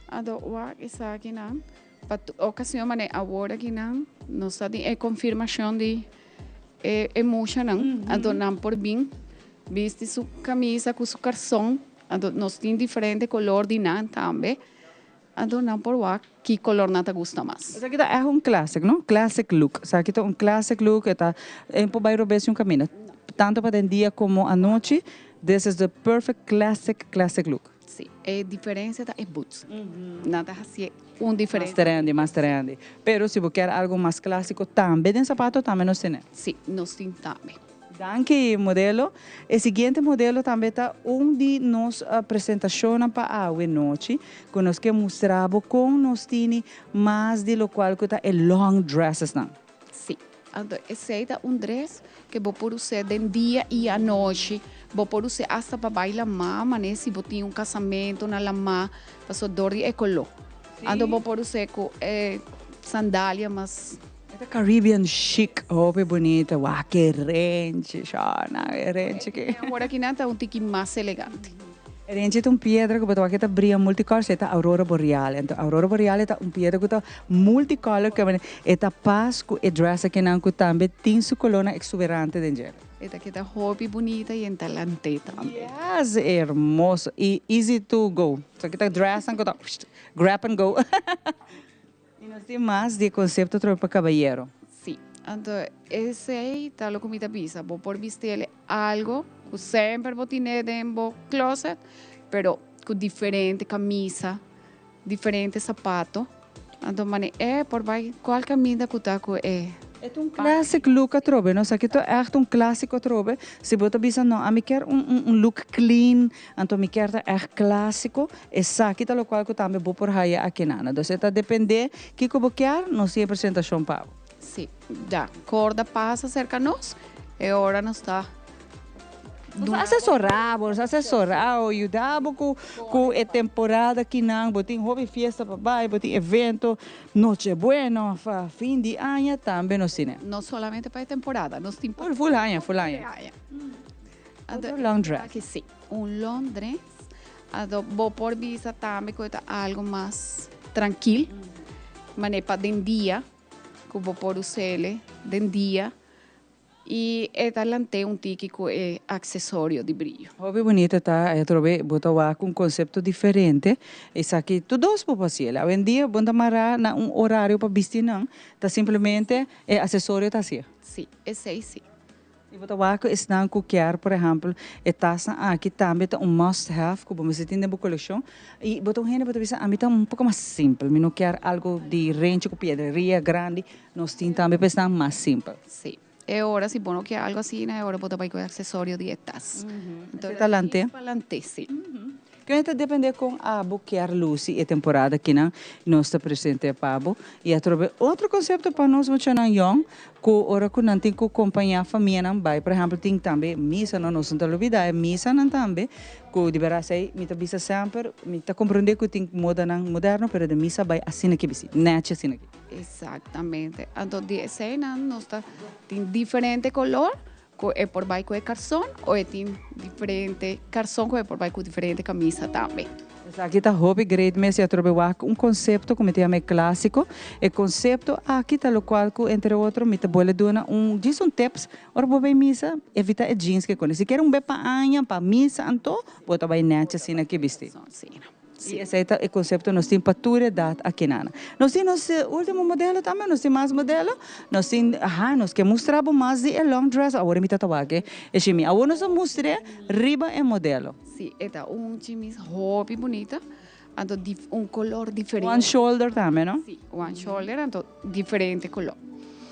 Ado wa essa aqui não. Para ocasião mané agora aqui não está de confirmação de emoção não. Ado não por bem veste sua camisa com seu calção, ado nós tem diferente color de não também. Ando não por lá, que color não te gusta mais. Isso aqui é clássico, não? Classic look. Isso aqui é classic look, é para ir um caminho. Tanto para o dia como a noite, this is the perfect classic look. Sim, a diferença é boots. Nada assim, diferente. Mais grande. Pero se você quer algo mais clássico, também tem sapato, também nós temos. Sim, nós temos também. Danke, modelo. O seguinte modelo também está de nos apresentação para a noite, que nós que mostramos com nós temos mais de lo qual que está long dresses não. Sim, esse é dress que vou por usar de dia e à noite, vou por usar hasta para bailar má, né? Se você tem casamento na lama, para dor de color. Ando vou por usar com sandália, mas Caribbean chic, roupa bonita, uau, que rente, chana, rente que. Agora aqui não está tique mais elegante. Rente é pedra que botou aqui tá brilha multicolor, é a aurora boreal. Então a aurora boreal é pedra que tá multicolor que é a paz com a dress que não que também tem sua coluna exuberante dentro. Esta aqui tá roupa bonita e entalante também. Yes, hermoso e easy to go. Só que tá dress que tá grab and go. E nós temos mais de conceito para caballeiro. Sim, então esse aí tá lo comida pizza. Vou por vestir algo que sempre vou ter dentro do closet, pero com diferente camisa, diferente sapato. Então, por vai qual camisa que tá com é classic look a trobe, não? Aqui é echt clássico trobe. Se você pensa não, a mim quer look clean, então me quer echt clássico. Essa aqui tá o qual que também vou por aí aqui nada. Então, está depender que como quer, não se apresentação para. Sim, já corda passa cerca nós, e agora não está. Assessoramos, ajudamos com a temporada que não, botem hobby festa para baixo, botem evento, noche buena, fim de ano também no cinema. Não somente para a temporada, nós temos full ano. Long dress. Aqui sim, long dress. Vou por visa também com algo mais tranquilo, mas para den dia, que vou por usar den dia. E adelante tique com acessório de brilho. Hobby bonita tá, eu trouxe botar com conceito diferente. Isso aqui todos podem fazer. Hoje em dia, bom amarrar na horário para vestir não, tá simplesmente acessório tá assim. Sim, esse aí sim. E botar com estão quer, por exemplo, taça aqui também tá must have, como você tem na coleção. E botar gente botar bisa, a mim tá pouco mais simples. Eu não quero algo de rente com pedreria grande, nós temos também para mais simples. Sim. Ahora, si bueno que algo así, ahora puedo ir con accesorio de estas. Entonces, talante. Talante, sí. Que a gente depende com a buquear luz e temporada que não nós está presente pabo e a trobe outro conceito para nós muito na young que ora que não tem que acompanhar a família não vai, por exemplo, tem também missa não nós não olvidar missa não também que de verdade sei me tá bisa sempre me tá compreender que tem moda não moderno, pero de missa vai assim aqui bisi, net assim aqui. Exatamente. Então, de cena, nós tem diferente color, que é por baixo é calção, ou tem diferente calção, que é por baixo diferente camisa também. Aqui está hobby great mesmo eu trouxe conceito como te chama clássico e conceito aqui está o qual entre outros me te bolhe dona diz tips ora vou bem missa evita jeans que conhece se quer bem para anha para missa anto bota bem net assim aqui vesti. E esse é o conceito, nós temos para toda idade aqui na. Nós temos último modelo também, nós temos mais modelo, nós temos, nós queremos mostrar mais de long dress, agora me está aqui, e chimi, agora nós mostrar riba é modelo. Sim, é chemise hobby bonita, então color diferente. One shoulder também, não? Sim, one shoulder, então diferente color.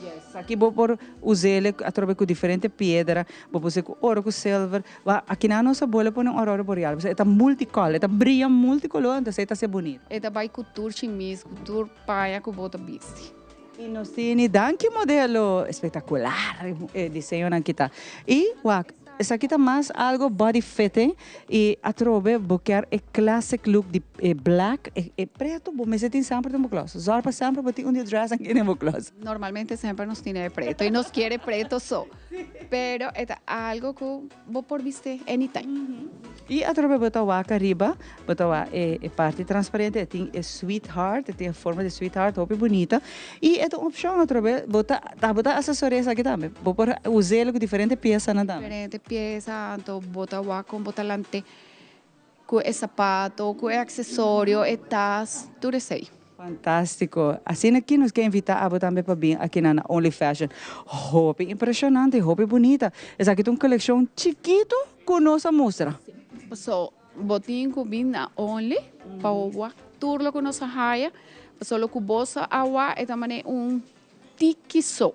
Yes, aqui vou por usar a troca com diferente pedra, vou pôr com ouro, com silver. Aqui na nossa bolha põe aurora boreal. Está multicolor, está brilha multicolor, então está ser bonito. Está vai couture chemise, couture paia com bota viste. E nós temos danke modelo espetacular, desenho aqui tá. E essa aqui está mais algo body fitting e a trobe boquear é classic look de black e preto, bom, mas tem sempre um close. Zorpa sempre botar dress aqui no close. Normalmente sempre nos tiene preto e nos quiere preto só. Pero é algo que vou por viste anytime. E a trobe botar waka riba, botar é parte transparente, tem sweetheart, tem a forma de sweetheart, roupa bonita. E é uma opção a trobe botar acessórios aqui também. Vou por usar com diferente peças na também. Diferente pieza, então bota waka, bota lante, com sapato, com acessório, tas, tudo isso aí. Fantástico. Assim aqui nos quer invitar a também para vir aqui na Only Fashion. Roupa impressionante, roupa bonita. Essa aqui é uma coleção chiquito com nossa mostra. So, botinho que vem na Only, para o turlo com nossa raia, só que bolsa água é também tiki só.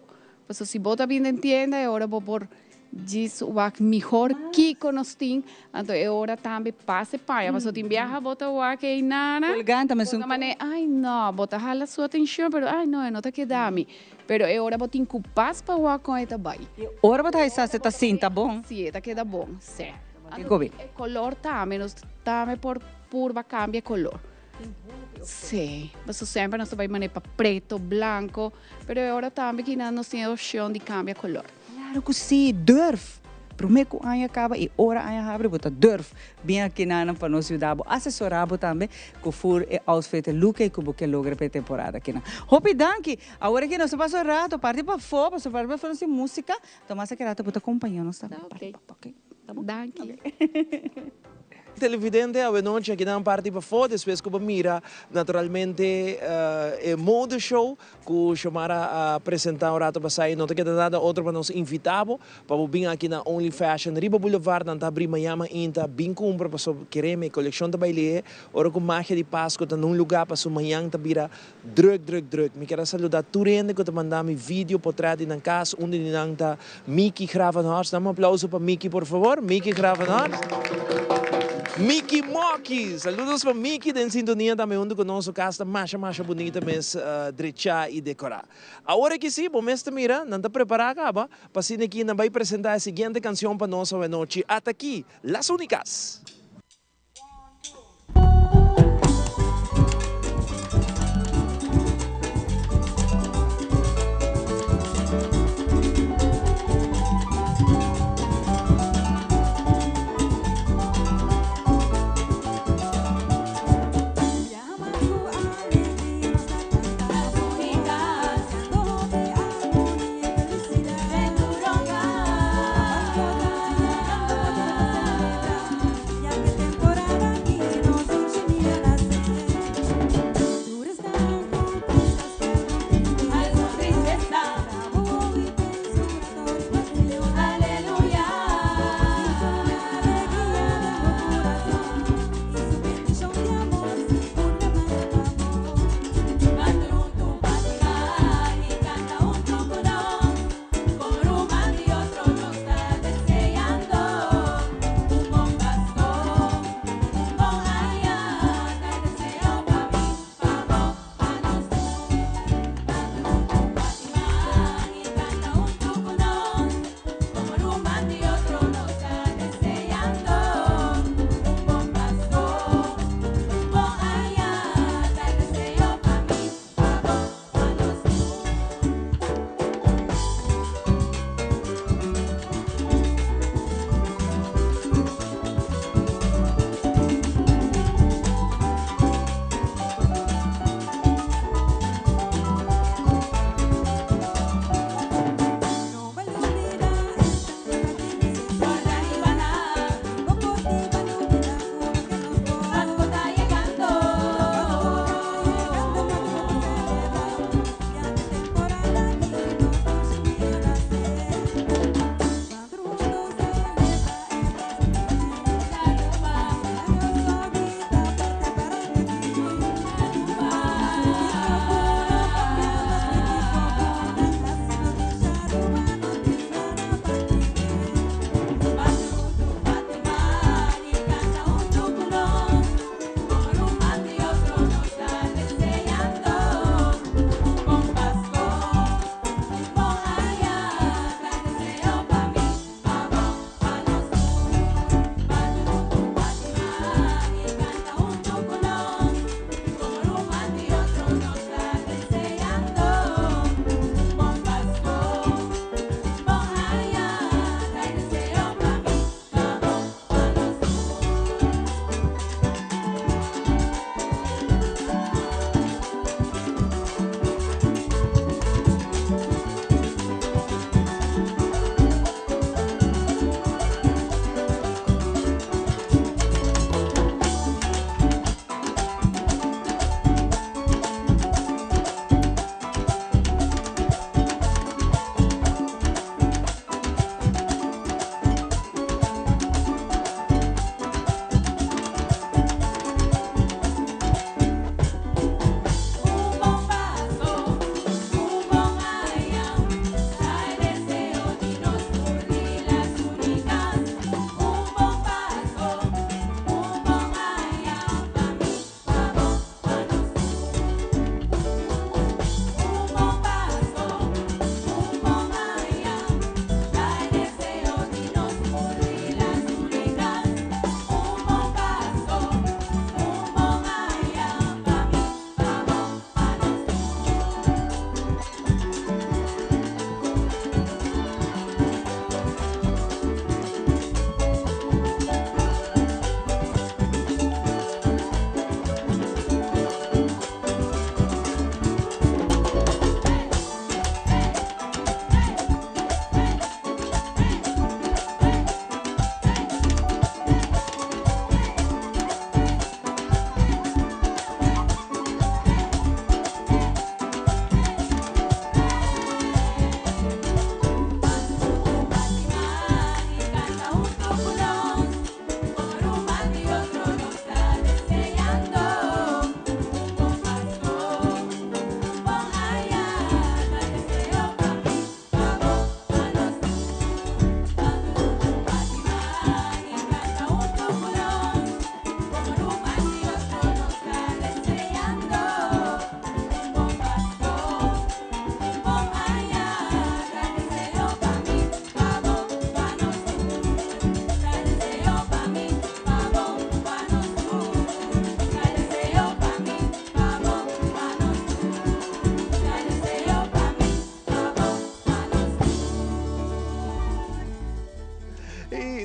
Se bota bem em tienda, agora vou por diz o melhor que conostim, então é hora também passe paia, mas tem viaja bota o que é nada. Elegante, mas ai não, bota jala sua atenção, pero ai não tá quedando. Pero é hora botin que passe para o com eta vai. Ora botar essa tá sim, tá bom? Sim, tá queda bom, sim. O color também, nós também por purva cambia color. Sim, mas sempre nós vai manejar para preto, branco, pero é hora também que nós temos a opção de cambiar color. Claro que sim, durf. Primeiro que a gente acaba e hora a gente abre, bota durf. Bem aqui na para nós ajudar, assessorar também, que for outfit look e que você logra para a temporada aqui na. Hope danke. Agora que nós passamos rato, parte para fora, passamos para fazer música, tomar essa rato para acompanhar nós também. Ok. Tá bom. Danke. Televidente a noite aqui na parte para fora, depois que mira naturalmente é mode show que chamara a apresentar o rato para sair, não tem que dar outro para nos invitar para vir aqui na Only Fashion Riba Boulevard, na abrir Miami ainda bem compra para querer minha coleção da baile, ora com magia de Páscoa tá num lugar para sua manhã tá vira drug. Me quero saludar turende que tá mandar me vídeo por trás na casa onde não tá Mickey Gravenhorst, dá um aplauso para Mickey por favor, Mickey Gravenhorst. Mickey Moki, saludos para Mickey, em sintonia também onde conosco casa mais bonita, mas drecha e decorar. Agora que sim, bom mestre mira, não está preparado acaba, para sim aqui não vai apresentar a seguinte canção para nós hoje noite. Até aqui, Las Únicas. Ya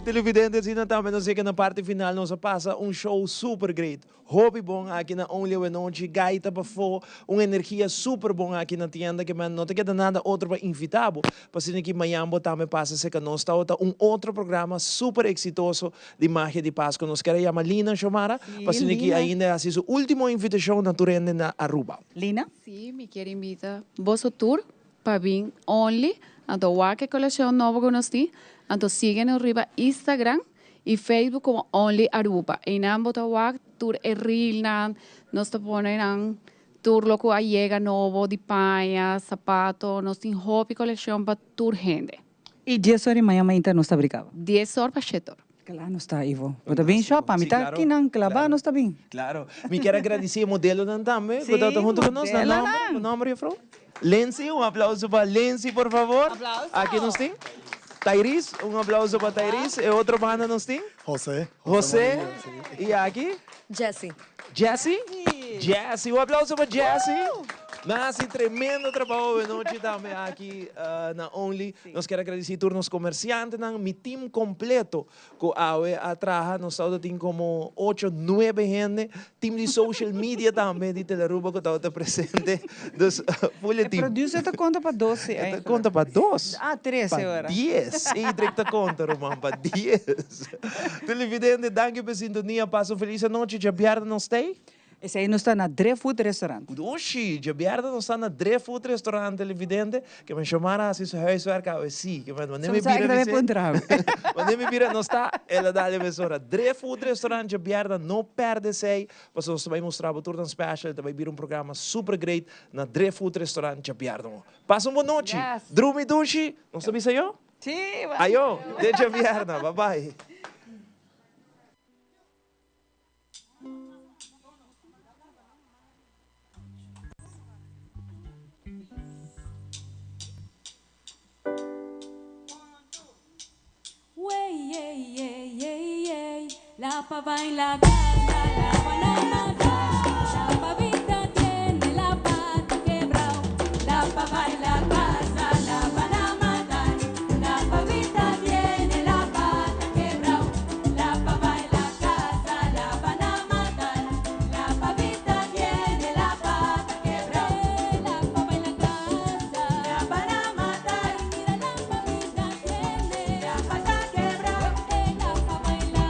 televidentes, e também não sei que na parte final nós passa show super great. Hobby bom aqui na Only One Noche, gaita para fora, energia super bom aqui na tienda que não tem que dar nada outro para invitar. Para ser que Miami também passa se que nós está outro programa super exitoso de magia de Páscoa. Nós queremos chamar Lina Xomara, para ser que ainda é a última invitação na Turende na Aruba. Lina? Sí, me quiere invitar. Vos tour para vir Only, ando que colección nuevo que nos di, ando siguen arriba Instagram y Facebook como Only Aruba. En ambos tour Rilnan, nos te ponen tour loco a llega nuevo de paña, zapato, nos tin hobby colección para tour gente. E 10 horas Miami ainda não está brincando? 10 horas para chetor. Claro, não está, Ivo. Está bem, shop, a mitad aqui não, clavar, não está bem. Claro. Me quero agradecer o modelo também, que está junto conosco. O nome, Fro? Lency, aplauso para Lency, por favor. Aplauso. Aqui nós tem. Tairis, aplauso para Tairis. E outro banda nós tem? José. E aqui? Jessie. Jessie? Jessie, aplauso para Jessie. Mas tremendo trabalho de noite também aqui na Only. Nós queremos agradecer a todos os comerciantes, meu time completo que atrás. Nós temos como 8, 9 gente. Time de social media também de Teleruba que está presente. Então, full O team. producer está conta para 12. Está conta para 2. Ah, 13 horas. 10. E directa conta, Romão, para 10. Televidente, danke pela sintonia. Passa uma feliz noite. Já piada não stay? Esse aí não está na Dre Food Restaurant. Oxi, de merda não está na Dre Food Restaurant televidente, que me chamaram assim seu huiswerk ao sim, que me nem me vira não está, ela dá a emissora Dre Food Restaurant de merda, não perde sei, mas nós também mostramos tudo um special, também vir programa super great na Dre Food Restaurant de merda. Passa uma boa noite. Drumi dushi, não sabe se eu? Sim, vai. Ayo, de merda, bye bye. La pava en la casa, la banana, la pavita tiene la pata quebrado. La pava en la casa, la banana, la pavita tiene la pata quebrado. La pava en la casa, la banana, la pavita tiene la pata quebrado. La pava en la casa, la banana, mira la pavita tiene la pata quebrado. La pava en la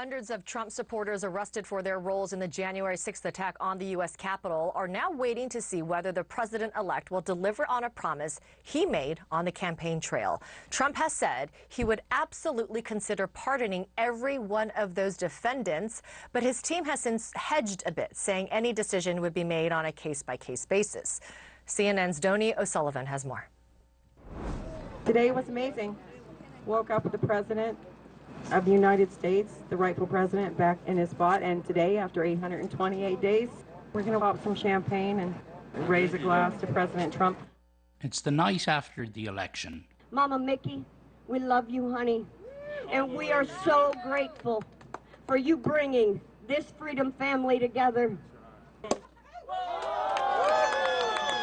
Hundreds of Trump supporters arrested for their roles in the January 6th attack on the U.S. Capitol are now waiting to see whether the president-elect will deliver on a promise he made on the campaign trail. Trump has said he would absolutely consider pardoning every one of those defendants, but his team has since hedged a bit, saying any decision would be made on a case-by-case basis. CNN's Donnie O'Sullivan has more. Today was amazing. Woke up with the president of the United States, the rightful president, back in his spot, and today, after 828 days, we're going to pop some champagne and raise a glass to President Trump. It's the night after the election. Mama Mickey, we love you, honey, and we are so grateful for you bringing this freedom family together.